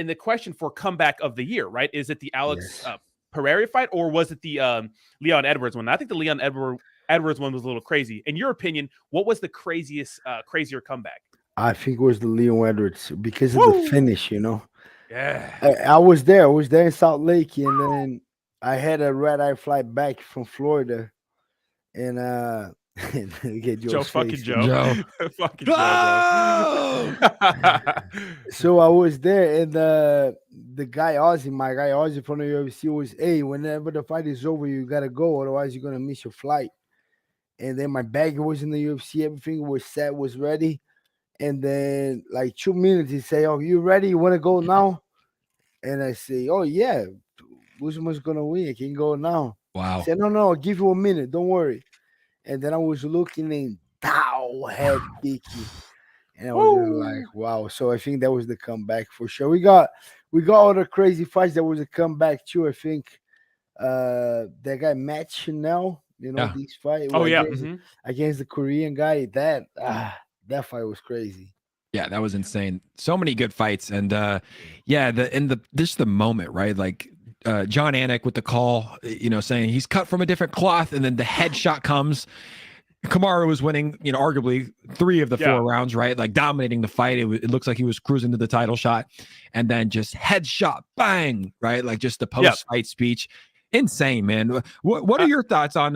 the question for comeback of the year, right? Is it the Alex Pereira fight, or was it the Leon Edwards one? I think the Leon Edwards one was a little crazy. In your opinion, what was the crazier comeback? I think it was the Leon Edwards because of the finish, you know. Yeah. I was there. I was there in Salt Lake, and then I had a red-eye flight back from Florida, and get Joe fucking Joe. Fucking Joe, bro. So I was there, and the guy Ozzy, my guy Ozzy from the UFC was, hey, whenever the fight is over, you gotta go, otherwise you're gonna miss your flight. And then my bag was in the UFC, everything was set, was ready. And then like 2 minutes, he say, oh, you ready? You wanna go now? And I say, oh yeah, Usman's gonna win. I can go now. Wow. He said, no, I'll give you a minute, don't worry. And then I was looking and head kicky. And I was just like, wow. So I think that was the comeback for sure. We got other crazy fights. That was a comeback too. I think that guy Matt Chanel, you know, this fight. Against the Korean guy. That fight was crazy. Yeah, that was insane. So many good fights. And just the moment, right? Like John Anik with the call, you know, saying he's cut from a different cloth, and then the headshot comes. Kamaru was winning, you know, arguably 3 of the 4 rounds, right? Like dominating the fight. It looks like he was cruising to the title shot, and then just headshot, bang, right? Like just the post-fight speech. Insane, man. What are your thoughts on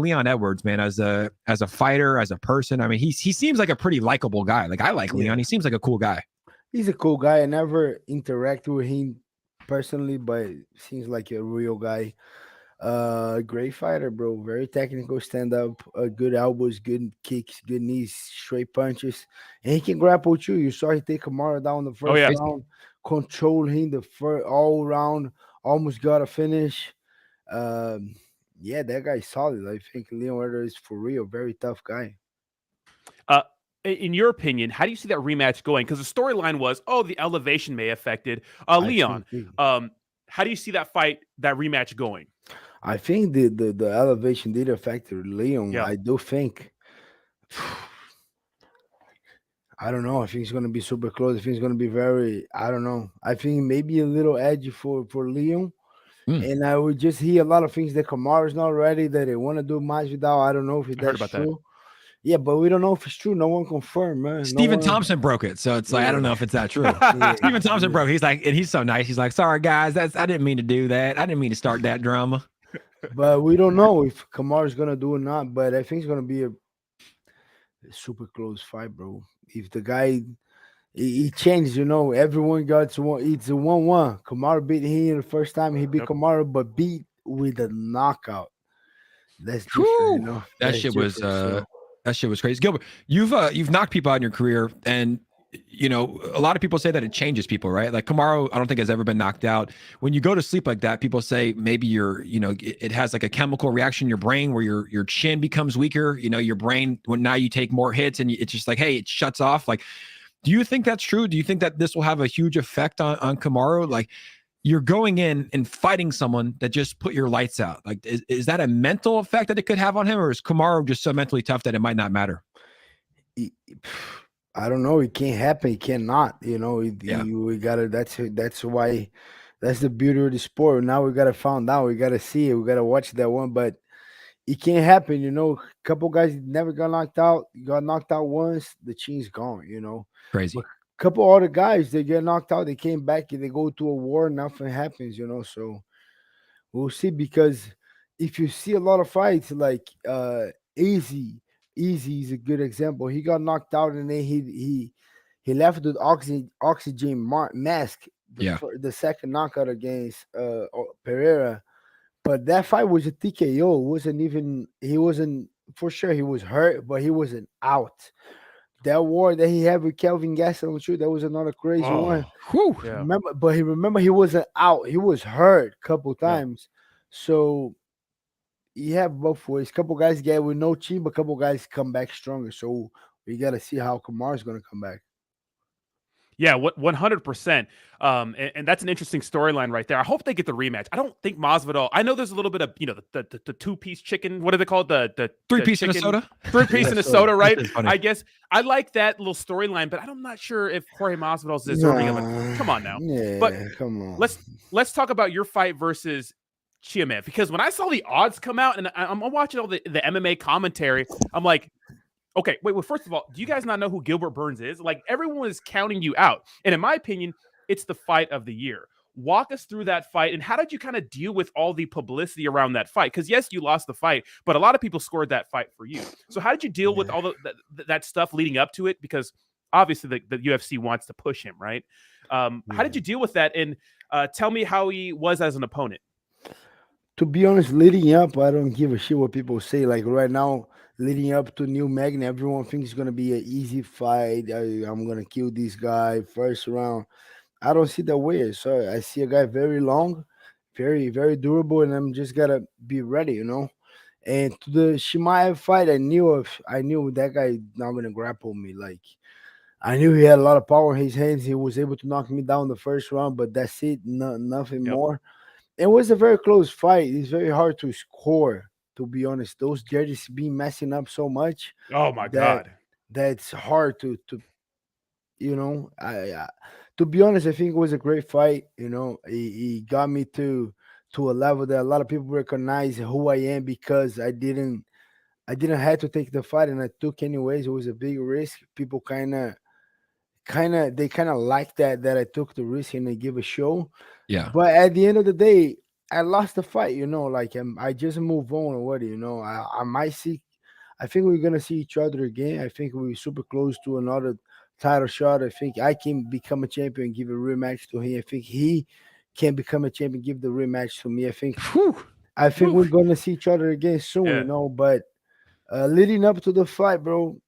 Leon Edwards, man, as a fighter, as a person? I mean, he seems like a pretty likable guy. Like I like Leon. He seems like a cool guy. He's a cool guy. I never interact with him personally, but seems like a real guy. Great fighter, bro. Very technical, stand up, good elbows, good kicks, good knees, straight punches, and he can grapple too. You saw he take Kamaru down the first round, control him the first all round, almost got a finish. That guy's solid. I think Leon Edwards is for real, very tough guy. In your opinion, how do you see that rematch going? Because the storyline was, the elevation may have affected Leon. How do you see that rematch going? I think the elevation did affect Leon. Yeah. I do think. I don't know. I think it's going to be super close. I think it's going to be very. I don't know. I think maybe a little edgy for Leon. And I would just hear a lot of things that Kamaru's not ready, that they want to do Masvidal. I don't know if that's true. Yeah, but we don't know if it's true. No one confirmed, man. Stephen Thompson broke it, so it's like I don't know if it's that true. Stephen Thompson broke. He's like, and he's so nice. He's like, sorry guys, I didn't mean to do that. I didn't mean to start that drama. But we don't know if Kamaru's gonna do or not. But I think it's gonna be a super close fight, bro. If the guy he changed, you know, everyone got to one. It's a 1-1. Kamaru beat him the first time. He beat Kamaru, but beat with a knockout. That's different, you know. That shit was that shit was crazy. Gilbert, you've knocked people out in your career, and you know, a lot of people say that it changes people, right? Like Kamaru, I don't think has ever been knocked out. When you go to sleep like that, people say maybe it has like a chemical reaction in your brain where your chin becomes weaker. You know, your brain, when now you take more hits and it's just like, hey, it shuts off. Like, do you think that's true? Do you think that this will have a huge effect on Kamaru? Like, you're going in and fighting someone that just put your lights out. Like, is that a mental effect that it could have on him, or is Kamaru just so mentally tough that it might not matter? I don't know. It can't happen. It cannot. You know, we gotta. That's why. That's the beauty of the sport. Now we gotta find out. We gotta see it. We gotta watch that one. But it can't happen. You know, a couple guys never got knocked out. Got knocked out once. The chin's gone. You know, crazy. But couple other guys, they get knocked out, they came back and they go to a war, nothing happens, you know. So we'll see, because if you see a lot of fights like Easy is a good example. He got knocked out and then he left with oxygen mask the second knockout against Pereira. But that fight was a TKO. He wasn't for sure, he was hurt, but he wasn't out. That war that he had with Kelvin Gastelum, too, that was another crazy one. Yeah. Remember, he wasn't out. He was hurt a couple times. So you have both ways. Couple guys get with no chin, but couple guys come back stronger. So we got to see how Kamar's going to come back. Yeah, 100%. And that's an interesting storyline right there. I hope they get the rematch. I don't think Masvidal. I know there's a little bit of the 2-piece chicken. What do they call it? The 3-piece in a chicken, soda. 3-piece in a soda, right? Funny. I guess I like that little storyline, but I'm not sure if Jorge Masvidal is deserving of it. Come on now. Yeah, But come on. let's talk about your fight versus Chiamet, because when I saw the odds come out and I'm watching all the MMA commentary, I'm like, okay, wait. Well, first of all, do you guys not know who Gilbert Burns is? Like, everyone is counting you out. And in my opinion, it's the fight of the year. Walk us through that fight, and how did you kind of deal with all the publicity around that fight? Because yes, you lost the fight, but a lot of people scored that fight for you. So how did you deal with all that stuff leading up to it? Because obviously the UFC wants to push him, right? How did you deal with that? And tell me how he was as an opponent. To be honest, leading up, I don't give a shit what people say. Like right now, leading up to New Magna, everyone thinks it's gonna be an easy fight. I'm gonna kill this guy first round. I don't see that way. So I see a guy very long, very, very durable, and I'm just gotta be ready, And to the Shimaev fight, I knew that guy not gonna grapple me. Like I knew he had a lot of power in his hands. He was able to knock me down the first round, but that's it. Nothing more. It was a very close fight. It's very hard to score, to be honest. Those judges been messing up so much. Oh my God. That's hard to to be honest, I think it was a great fight. He got me to a level that a lot of people recognize who I am, because I didn't have to take the fight, and I took anyways. It was a big risk. People kind of like that I took the risk and they give a show. Yeah. But at the end of the day, I lost the fight. Like I just move on already. I might see. I think we're gonna see each other again. I think we're super close to another title shot. I think I can become a champion, give a rematch to him. I think he can become a champion, give the rematch to me. I think we're gonna see each other again soon. Yeah. But leading up to the fight, bro,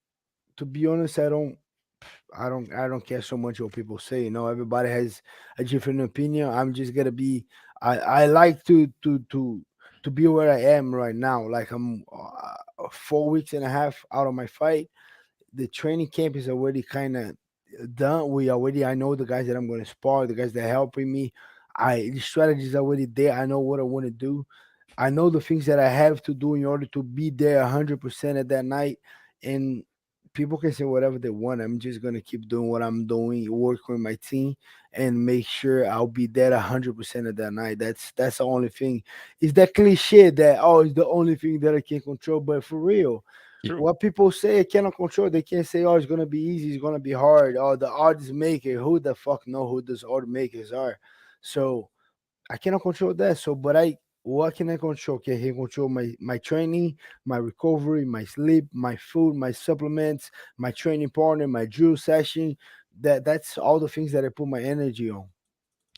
to be honest, I don't care so much what people say. Everybody has a different opinion. I'm just gonna be. I like to be where I am right now. Like I'm 4 weeks and a half out of my fight. The training camp is already kind of done. I know the guys that I'm going to spar, the guys that are helping me. The strategy is already there. I know what I want to do. I know the things that I have to do in order to be there 100% at that night. And people can say whatever they want. I'm just going to keep doing what I'm doing, work with my team, and make sure I'll be there 100% of that night. That's the only thing. It's that cliche that, it's the only thing that I can control. But for real, what people say I cannot control, they can't say, it's going to be easy, it's going to be hard. The odds maker, who the fuck know who those odds makers are? So I cannot control that. What can I control? Can I control my training, my recovery, my sleep, my food, my supplements, my training partner, my drill session? That's all the things that I put my energy on.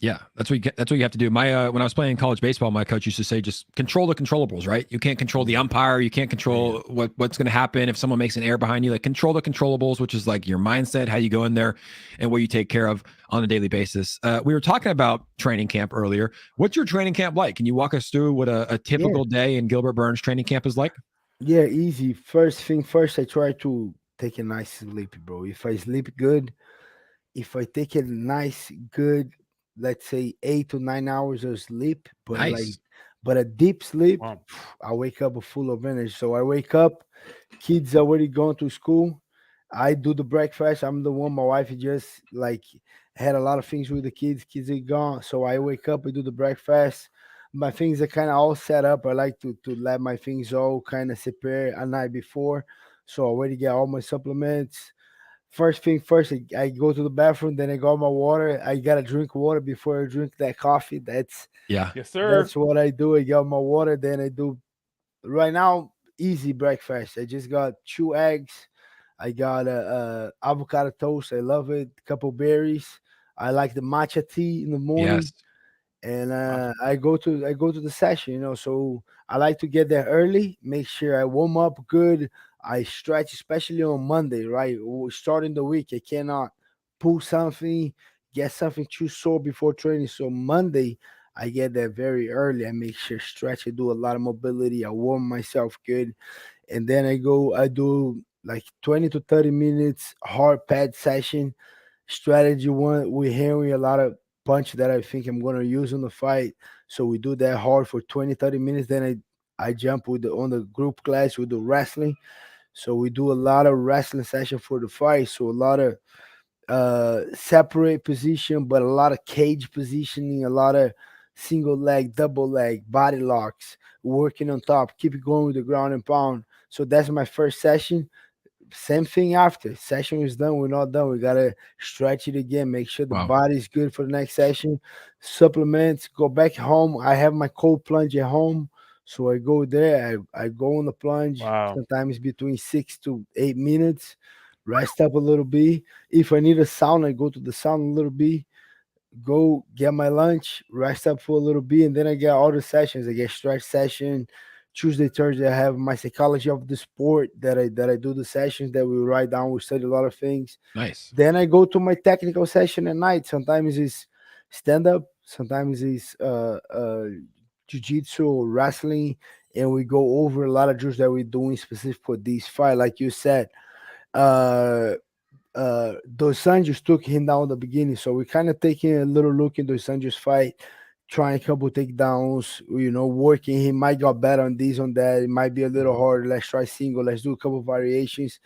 Yeah, that's what you have to do. My when I was playing college baseball, my coach used to say, just control the controllables, right? You can't control the umpire, you can't control what's going to happen if someone makes an error behind you. Like, control the controllables, which is like your mindset, how you go in there, and what you take care of on a daily basis. We were talking about training camp earlier. What's your training camp like? Can you walk us through what a typical day in Gilbert Burns training camp is like? Yeah, easy. First thing first, I try to take a nice sleep, bro. If I sleep good, if I take a nice, good, let's say 8 to 9 hours of sleep, but Nice. but a deep sleep, Wow. I wake up full of energy. So I wake up, kids already going to school. I do the breakfast. I'm the one. My wife just had a lot of things with the kids. Kids are gone, so I wake up. I do the breakfast. My things are kind of all set up. I like to let my things all kind of prepare a night before, so I already get all my supplements. First thing first, I go to the bathroom, then I got my water. I gotta drink water before I drink that coffee. That's Yeah. Yes, sir. that's what I do. I got my water, then I do right now easy breakfast. I just got 2 eggs. I got a avocado toast. I love it. Couple berries. I like the matcha tea in the morning. Yes. And I go to the session. So I like to get there early, make sure I warm up good. I stretch, especially on Monday, right? Starting the week, I cannot pull something, get something too sore before training. So Monday, I get there very early. I make sure stretch. I do a lot of mobility. I warm myself good, and then I do like 20 to 30 minutes hard pad session. Strategy one, we're hearing a lot of punch that I think I'm gonna use on the fight. So we do that hard for 20, 30 minutes. Then I jump with on the group class with the wrestling. So we do a lot of wrestling session for the fight. So a lot of separate position, but a lot of cage positioning, a lot of single leg, double leg, body locks, working on top, keep it going with the ground and pound. So that's my first session. Same thing after session is done. We're not done. We gotta stretch it again, make sure the Wow. body's good for the next session. Supplements, go back home. I have my cold plunge at home. So I go there, I go on the plunge, Wow. sometimes between 6 to 8 minutes, rest up a little bit. If I need a sauna, I go to the sauna a little bit, go get my lunch, rest up for a little bit, and then I get all the sessions. I get stretch session. Tuesday, Thursday, I have my psychology of the sport that I do the sessions that we write down. We study a lot of things. Nice. Then I go to my technical session at night. Sometimes it's stand up, sometimes it's jiu-jitsu or wrestling, and we go over a lot of drills that we're doing specific for this fight. Like you said, uh Dos Anjos took him down at the beginning, so we kind of taking a little look in Dos Anjos fight, trying a couple takedowns, working. He might got better on this, on that. It might be a little harder. Let's try single. Let's do a couple variations,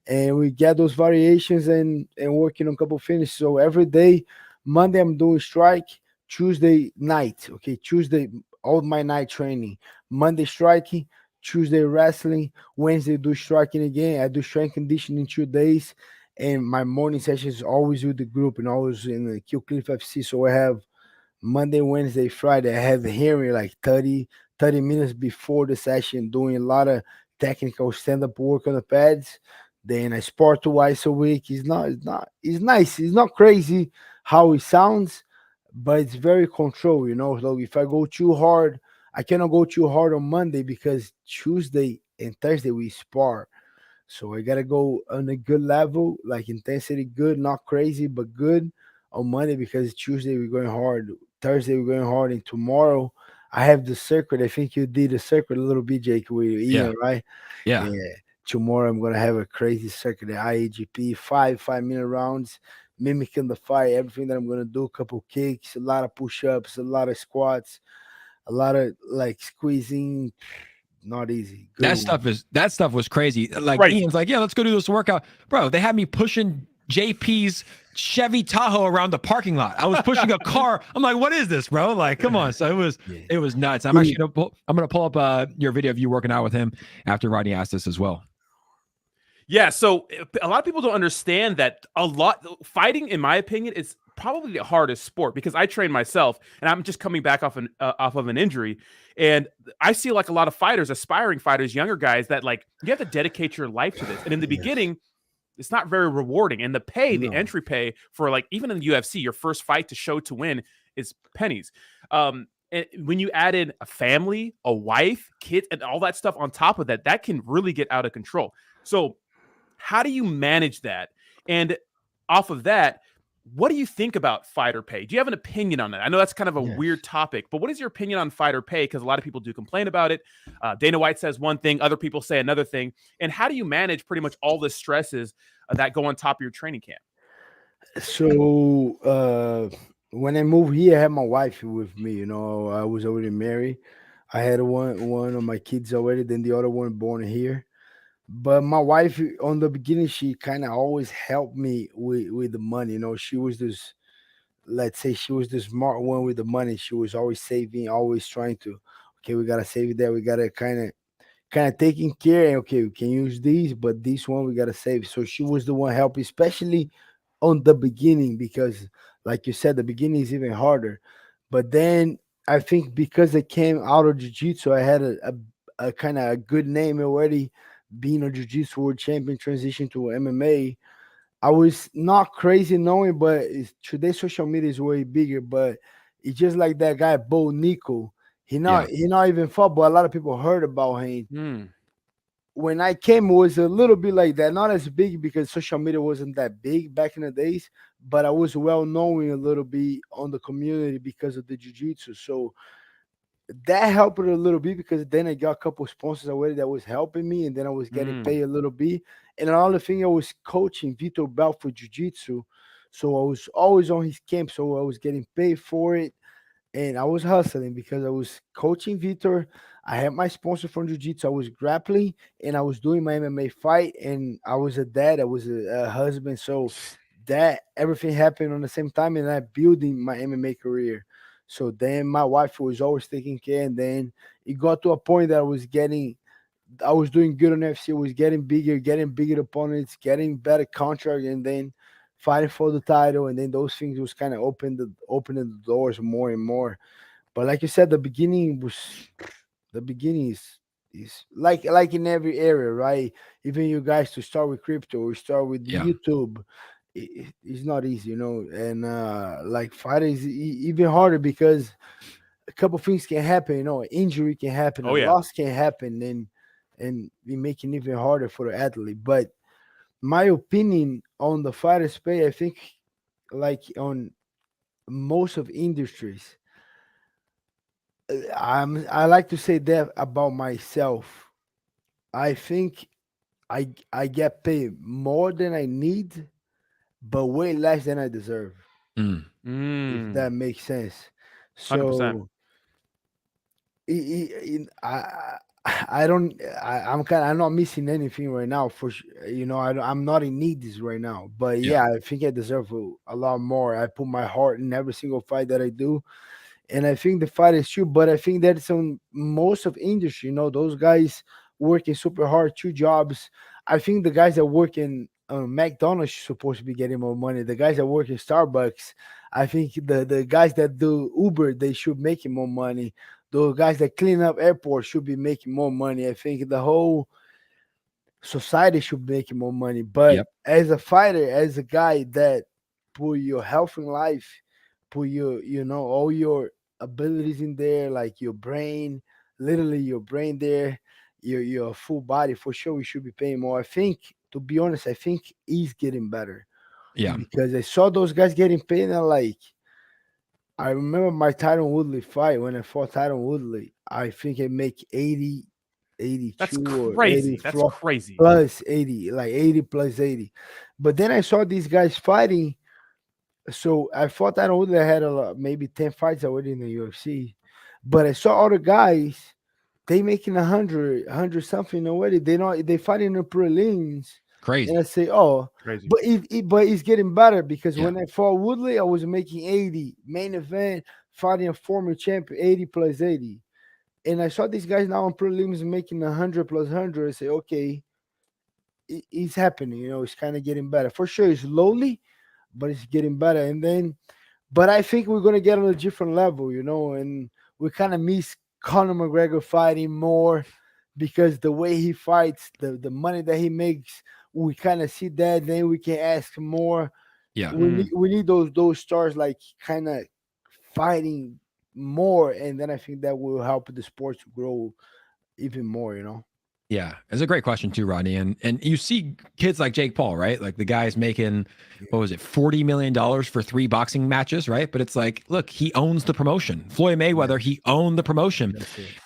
and we get those variations and working on a couple finishes. So every day, Monday I'm doing strike, Tuesday night. Okay, Tuesday all my night training, Monday striking, Tuesday wrestling, Wednesday do striking again. I do strength conditioning 2 days, and my morning session is always with the group and always in the Kill Cliff FC. So I have Monday, Wednesday, Friday. I have the hearing like 30 minutes before the session, doing a lot of technical stand-up work on the pads. Then I spar twice a week. It's nice. It's not crazy how it sounds, but it's very controlled, So if I go too hard, I cannot go too hard on Monday because Tuesday and Thursday we spar. So I gotta go on a good level, like intensity good, not crazy, but good on Monday because Tuesday we're going hard, Thursday we're going hard, and tomorrow I have the circuit. I think you did the circuit a little bit, Jake, with Yeah. Ian, right? Yeah. Yeah. Tomorrow I'm gonna have a crazy circuit at IAGP, 5 minute rounds, mimicking the fight, everything that I'm gonna do, a couple kicks, a lot of push-ups, a lot of squats, a lot of like squeezing. Not easy. Good That stuff was crazy. Like Right. Ian's like, yeah, let's go do this workout. Bro, they had me pushing JP's Chevy Tahoe around the parking lot. I was pushing a car. I'm like, what is this, bro? Like, come on. So it was nuts. I'm actually gonna pull up your video of you working out with him after Rodney asked us as well. Yeah, so a lot of people don't understand that fighting, in my opinion, is probably the hardest sport because I train myself and I'm just coming back off of an injury, and I see like a lot of fighters, aspiring fighters, younger guys that like you have to dedicate your life to this, and in the beginning, it's not very rewarding, and the entry pay for like even in the UFC, your first fight to show to win is pennies. And when you add in a family, a wife, kids, and all that stuff on top of that, that can really get out of control. So how do you manage that? And off of that, what do you think about fighter pay? Do you have an opinion on that? I know that's kind of a weird topic, but what is your opinion on fighter pay? Because a lot of people do complain about it. Dana White says one thing, other people say another thing. And how do you manage pretty much all the stresses that go on top of your training camp? So when I moved here, I had my wife with me. I was already married. I had one of my kids already, then the other one born here. But my wife, on the beginning, she kind of always helped me with the money. She was this, let's say, she was the smart one with the money. She was always saving, always trying to, okay, we gotta save it there. We gotta kind of taking care. And okay, we can use these, but this one we gotta save. So she was the one helping, especially on the beginning, because, like you said, the beginning is even harder. But then I think because I came out of jiu-jitsu, I had a kind of a good name already being a jiu-jitsu world champion, transition to MMA. I was not crazy knowing, but today's social media is way bigger. But it's just like that guy Bo Nico. He not even fought, but a lot of people heard about him. When I came, it was a little bit like that, not as big because social media wasn't that big back in the days. But I was well known a little bit on the community because of the jiu-jitsu. So that helped it a little bit because then I got a couple sponsors already that was helping me, and then I was getting paid a little bit, And another thing, I was coaching Vitor Belt for jiu-jitsu, so I was always on his camp, so I was getting paid for it, and I was hustling because I was coaching Vitor. I had my sponsor from jiu-jitsu. I was grappling, and I was doing my MMA fight, and I was a dad. I was a husband. So that everything happened on the same time, and I building my MMA career. So then my wife was always taking care, and then it got to a point that I was doing good on FC. I was getting bigger opponents, getting better contract, and then fighting for the title. And then those things was kind of opening the doors more and more. But like you said, the beginning is like in every area, right? Even you guys to start with crypto or start with Yeah. YouTube, it's not easy, And like fighting is even harder because a couple things can happen. Injury can happen, Oh, a yeah. loss can happen, and we make it even harder for the athlete. But my opinion on the fighter space, I think, like on most of industries, I like to say that about myself. I think I get paid more than I need, but way less than I deserve. Mm. If that makes sense. 100%. So I don't I'm not missing anything right now for I'm not in need this right now, but Yeah. I think I deserve a lot more. I put my heart in every single fight that I do, and I think the fight is true. But I think that's on most of industry. Those guys working super hard, 2 jobs. I think the guys that work in McDonald's supposed to be getting more money. The guys that work in Starbucks, I think the guys that do Uber, they should making more money. Those guys that clean up airports should be making more money. I think the whole society should be making more money. But Yep. as a fighter, as a guy that put your health in life, put your all your abilities in there, like your brain, literally your brain there, your full body, for sure we should be paying more. I think, to be honest, I think he's getting better Yeah. because I saw those guys getting paid, and I remember my Tyron Woodley fight. When I fought Tyron Woodley, I think I make 80, That's 82 or crazy. That's 84 crazy. plus 80, like 80 plus 80. But then I saw these guys fighting. So I fought Tyron Woodley. I had maybe 10 fights already in the UFC. But I saw other guys, they making 100 something already. They fighting in the prelims. Crazy. And I say, oh, Crazy. but it's getting better because Yeah. when I fought Woodley, I was making 80 main event, fighting a former champion, 80 plus 80. And I saw these guys now on prelims making 100 plus 100. I say, okay, it's happening. It's kind of getting better. For sure, it's slowly, but it's getting better. And then, but I think we're gonna get on a different level, and we kind of miss Conor McGregor fighting more because the way he fights, the money that he makes, we kind of see that. Then we can ask more. Yeah. We need those stars like kind of fighting more, and then I think that will help the sport to grow even more. Yeah, it's a great question too, Rodney. And you see kids like Jake Paul, right? Like the guy's making, what was it, $40 million for 3 boxing matches, right? But it's like, look, he owns the promotion. Floyd Mayweather, he owned the promotion.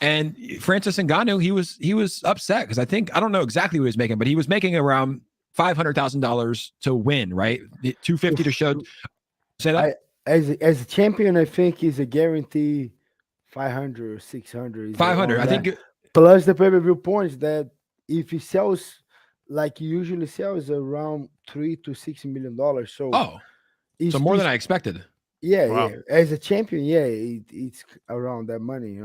And Francis Ngannou, he was upset because I don't know exactly what he was making, but he was making around $500,000 to win, right? $250 to show. Say that. As a champion, I think he's a guarantee 500 or 600. 500. I think. Plus the pay-per-view points that if he sells like he usually sells around $3 to $6 million. So so more than I expected. Yeah, Wow. yeah. As a champion, it's around that money,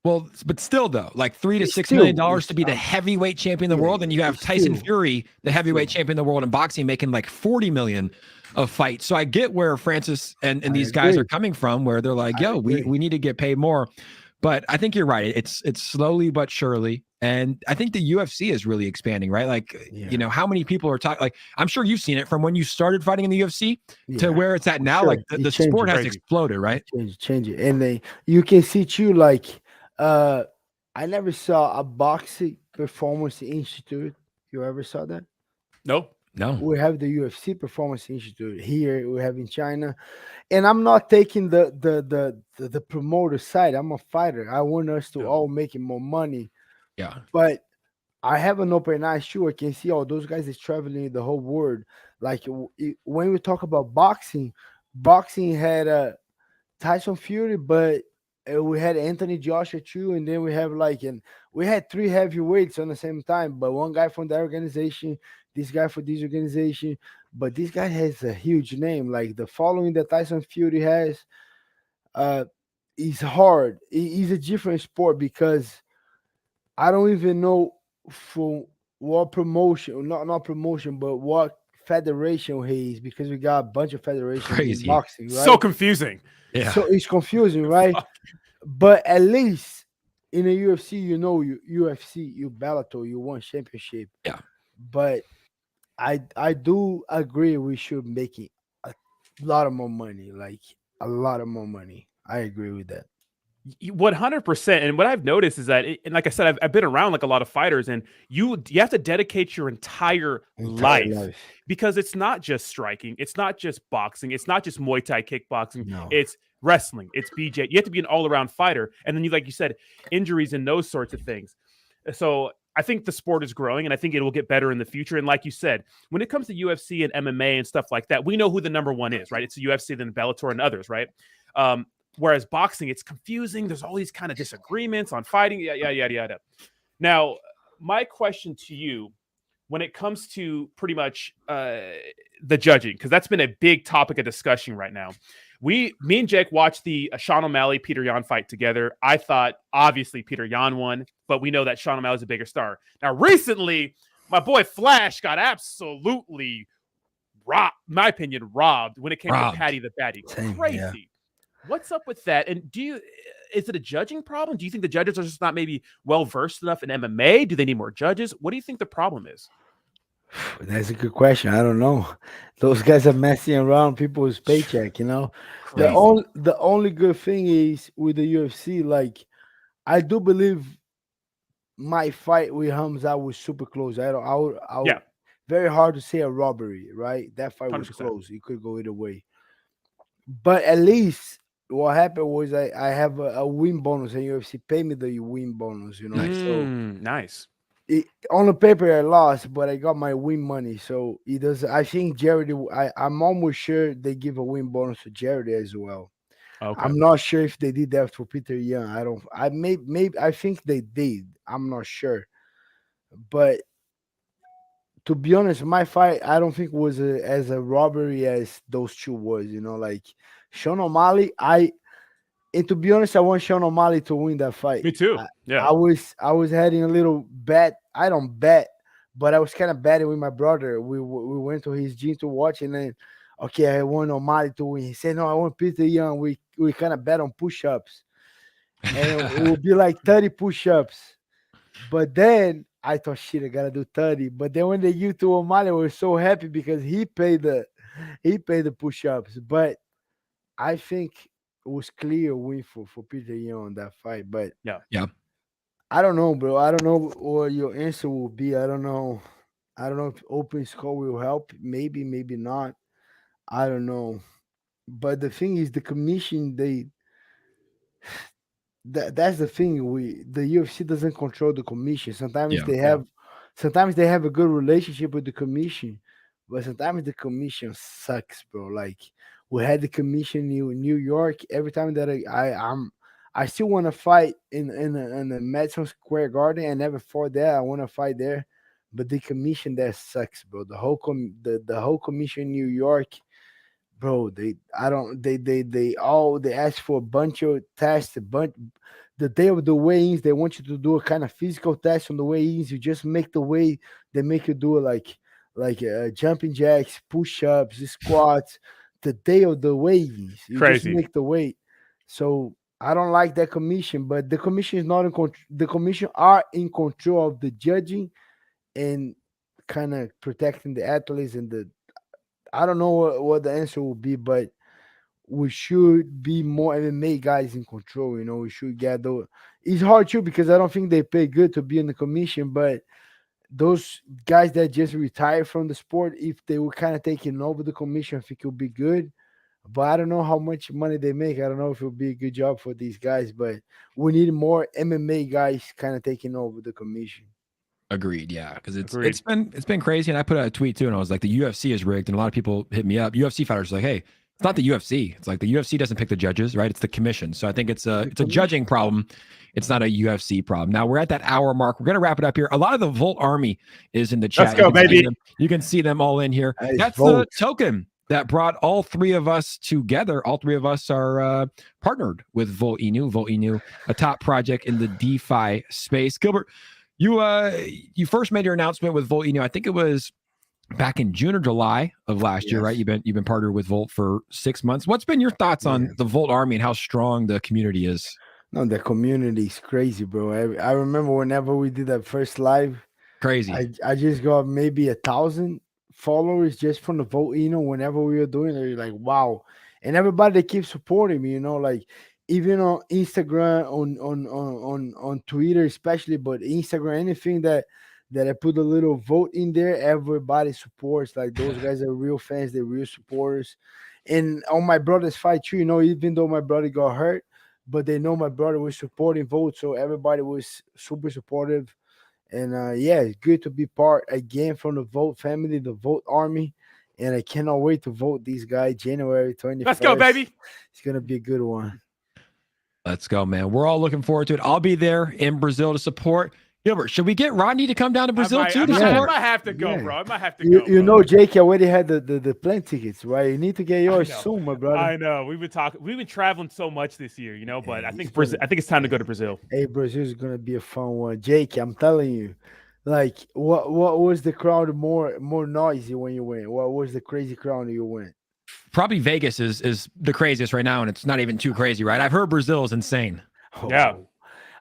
Well, but still though, like $3 to $6 million to be the heavyweight champion of the world, and you have Tyson Fury, the heavyweight champion of the world in boxing, making like 40 million a fight. So I get where Francis and these guys are coming from, where they're like, yo, we need to get paid more. But I think you're right. It's slowly but surely. And I think the UFC is really expanding, right? Like, how many people are talking, like, I'm sure you've seen it from when you started fighting in the UFC to where it's at now. Sure. Like the sport has exploded, right? Change it. And you can see too, like, I never saw a boxing performance institute. You ever saw that? Nope. No. We have the UFC Performance Institute here. We have in China, and I'm not taking the promoter side. I'm a fighter. I want us to all making more money. Yeah. But I have an open eye. Sure, I can see all those guys is traveling the whole world. Like when we talk about boxing, boxing had Tyson Fury, but we had Anthony Joshua too, and then we have and we had three heavyweights on the same time. But one guy from that organization, this guy for this organization, but this guy has a huge name. Like the following that Tyson Fury has, uh, is hard. It's a different sport because I don't even know for what promotion, not promotion, but what federation he is because we got a bunch of federations in Crazy. boxing, right? So confusing. Yeah. So it's confusing, right? But at least in the UFC, you UFC, you Bellator, you won championship. Yeah. But I do agree we should make it a lot of more money, like a lot of more money. I agree with that. 100%. And what I've noticed is that, and like I said, I've been around like a lot of fighters, and you have to dedicate your entire life because it's not just striking, it's not just boxing, it's not just Muay Thai kickboxing, it's wrestling, it's BJ. You have to be an all-around fighter, and then like you said, injuries and those sorts of things. So I think the sport is growing, and I think it will get better in the future. And like you said, when it comes to UFC and MMA and stuff like that, we know who the number one is, right? It's the UFC, then Bellator, and others, right? Whereas boxing, it's confusing. There's all these kind of disagreements on fighting, yada. Now, my question to you, when it comes to pretty much the judging, because that's been a big topic of discussion right now. Me and Jake watched the Sean O'Malley Peter Yan fight together. I thought obviously Peter Yan won, but we know that Sean O'Malley is a bigger star. Now, recently, my boy Flash got absolutely robbed, in my opinion, robbed when it came to Paddy the Baddy. Crazy. Yeah. What's up with that? And is it a judging problem? Do you think the judges are just not maybe well versed enough in MMA? Do they need more judges? What do you think the problem is? That's a good question. I don't know. Those guys are messing around people's paycheck, Crazy. The only good thing is with the UFC, like I do believe my fight with Hamza was super close. Very hard to say a robbery, right? That fight 100%. Was close. It could go either way. But at least what happened was I have a win bonus, and UFC pay me the win bonus, So nice. On the paper I lost, but I got my win money. So it does. I think Jared. I'm almost sure they give a win bonus to Jared as well. Okay. I'm not sure if they did that for Peter Yan. I think they did. I'm not sure, but to be honest, my fight I don't think was as a robbery as those two was. Like Sean O'Malley, and to be honest, I want Sean O'Malley to win that fight. Me too. I was having a little bet. I don't bet, but I was kind of betting with my brother. We went to his gym to watch, and then I want O'Malley to win. He said, "No, I want Peter Yan." We kind of bet on push-ups, and it would be like 30 push-ups. But then I thought, shit, I gotta do 30. But then when they give to O'Malley, I was so happy because he paid the push-ups. But I think it was clear win for Peter Yan on that fight. But yeah, I don't know, bro. I don't know what your answer will be. I don't know if open score will help. Maybe not. I don't know. But the thing is, the commission, that's the thing. The UFC doesn't control the commission. Sometimes they have a good relationship with the commission, but sometimes the commission sucks, bro. Like we had the commission in New York. Every time that I still want to fight in the Madison Square Garden. I never fought there. I want to fight there, but the commission there sucks, bro. The whole commission in New York, bro. They ask for a bunch of tests. The day of the weigh-ins, they want you to do a kind of physical test on the weigh-ins. You just make the weight. They make you do like jumping jacks, push-ups, squats. The day of the weigh-ins, you just make the weight. So I don't like that commission, but the commission is not in control. The commission are in control of the judging and kind of protecting the athletes and I don't know what the answer will be, but we should be more MMA guys in control. We should get those. It's hard too because I don't think they pay good to be in the commission, but those guys that just retired from the sport, if they were kind of taking over the commission, I think it would be good. But I don't know how much money they make. I don't know if it would be a good job for these guys, but we need more MMA guys kind of taking over the commission. Agreed. Yeah, because Agreed. it's been crazy. And I put out a tweet too, and I was like, the UFC is rigged, and a lot of people hit me up. UFC fighters are like, hey, it's not the UFC. It's like the UFC doesn't pick the judges, right? It's the commission. So I think it's a judging problem. It's not a UFC problem. Now we're at that hour mark. We're gonna wrap it up here. A lot of the Volt Army is in the chat. Let's go, baby. You can see them all in here. Nice. That's Volt. the token that brought all three of us together. All three of us are partnered with Volt Inu. Volt Inu, a top project in the DeFi space. Gilbert, you first made your announcement with Volt Inu. I think it was back in June or July of last year, right? You've been partnered with Volt for 6 months. What's been your thoughts on the Volt Army and how strong the community is? No, the community is crazy, bro. I remember whenever we did that first live, Crazy. I just got maybe 1,000 followers just from the Volt. Whenever we were doing it, you're like, wow. And everybody that keeps supporting me, like even on Instagram, on Twitter, especially, but Instagram, anything that I put a little vote in there, everybody supports. Like those guys are real fans, they're real supporters. And on my brother's fight too, even though my brother got hurt, but they know my brother was supporting Volt, so everybody was super supportive. And it's good to be part again from the Volt family, the Volt Army. And I cannot wait to vote these guys January 21st. Let's go, baby. It's gonna be a good one. Let's go, man. We're all looking forward to it. I'll be there in Brazil to support. Gilbert, should we get Rodney to come down to Brazil too to I support? might have to go, bro. I might have to go. You know, Jake already had the plane tickets, right? You need to get yours soon, my brother. I know. We've been traveling so much this year, but I think Brazil. I think it's time to go to Brazil. Hey, Brazil is gonna be a fun one, Jake. I'm telling you. Like, what was the crowd more noisy when you went? What was the crazy crowd you went? Probably Vegas is the craziest right now, and it's not even too crazy, right? I've heard Brazil is insane. Oh, yeah.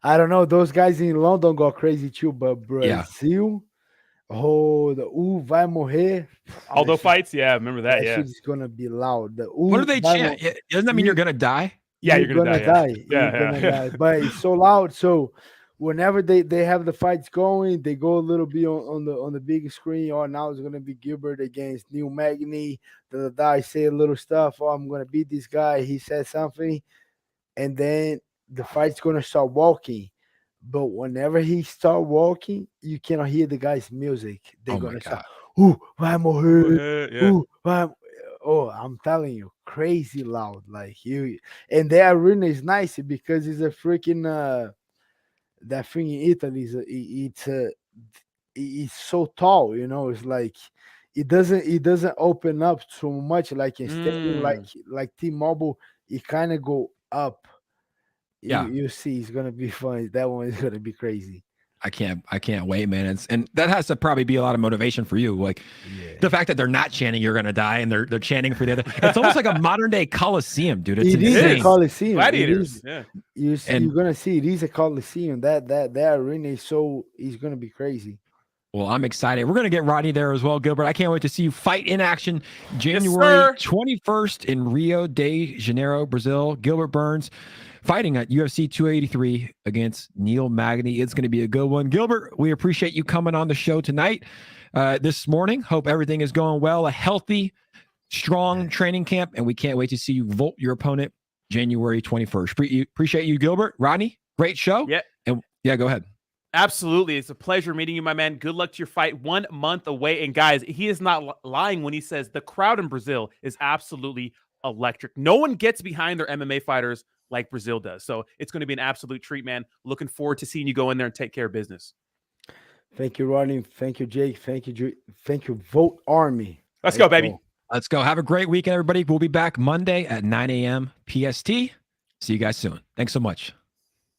I don't know. Those guys in London got crazy too, but Brazil, the vai morrer. Aldo fights, remember that? That shit is gonna be loud. What do they chant? Doesn't that mean you're gonna die? Yeah, you're gonna die. You're gonna die. But it's so loud. So whenever they have the fights going, they go a little bit on the big screen. Oh, now it's gonna be Gilbert against Neil Magny. I say a little stuff. Oh, I'm gonna beat this guy. He said something, and then the fight's gonna start walking. But whenever he start walking, you cannot hear the guy's music. They're gonna start. Vai morrer. Oh, I'm telling you, crazy loud. Like you, and the arena is nice because it's a freaking that thing in Italy it's so tall, it's like it doesn't open up so much like in stadium, like T-Mobile, it kind of go up. You see, it's gonna be fun. That one is gonna be crazy. I can't wait, man. And that has to probably be a lot of motivation for you. Like the fact that they're not chanting "You're gonna die" and they're chanting for the other. It's almost like a modern day Coliseum, dude. It's insane. It is a Coliseum. Gladiators. You're gonna see it is a Coliseum. That arena is gonna be crazy. Well, I'm excited. We're gonna get Rodney there as well, Gilbert. I can't wait to see you fight in action January 21st in Rio de Janeiro, Brazil. Gilbert Burns fighting at UFC 283 against Neil Magny. It's going to be a good one. Gilbert, we appreciate you coming on the show tonight, this morning. Hope everything is going well. A healthy, strong training camp, and we can't wait to see you vote your opponent January 21st. Appreciate you, Gilbert. Rodney, great show. Yeah. And go ahead. Absolutely. It's a pleasure meeting you, my man. Good luck to your fight. 1 month away. And guys, he is not lying when he says the crowd in Brazil is absolutely electric. No one gets behind their MMA fighters like Brazil does. So it's going to be an absolute treat, man. Looking forward to seeing you go in there and take care of business. Thank you, Rodney. Thank you, Jake. Thank you, Volt Army. Let's go, baby. Let's go. Have a great weekend, everybody. We'll be back Monday at 9 a.m. PST. See you guys soon. Thanks so much.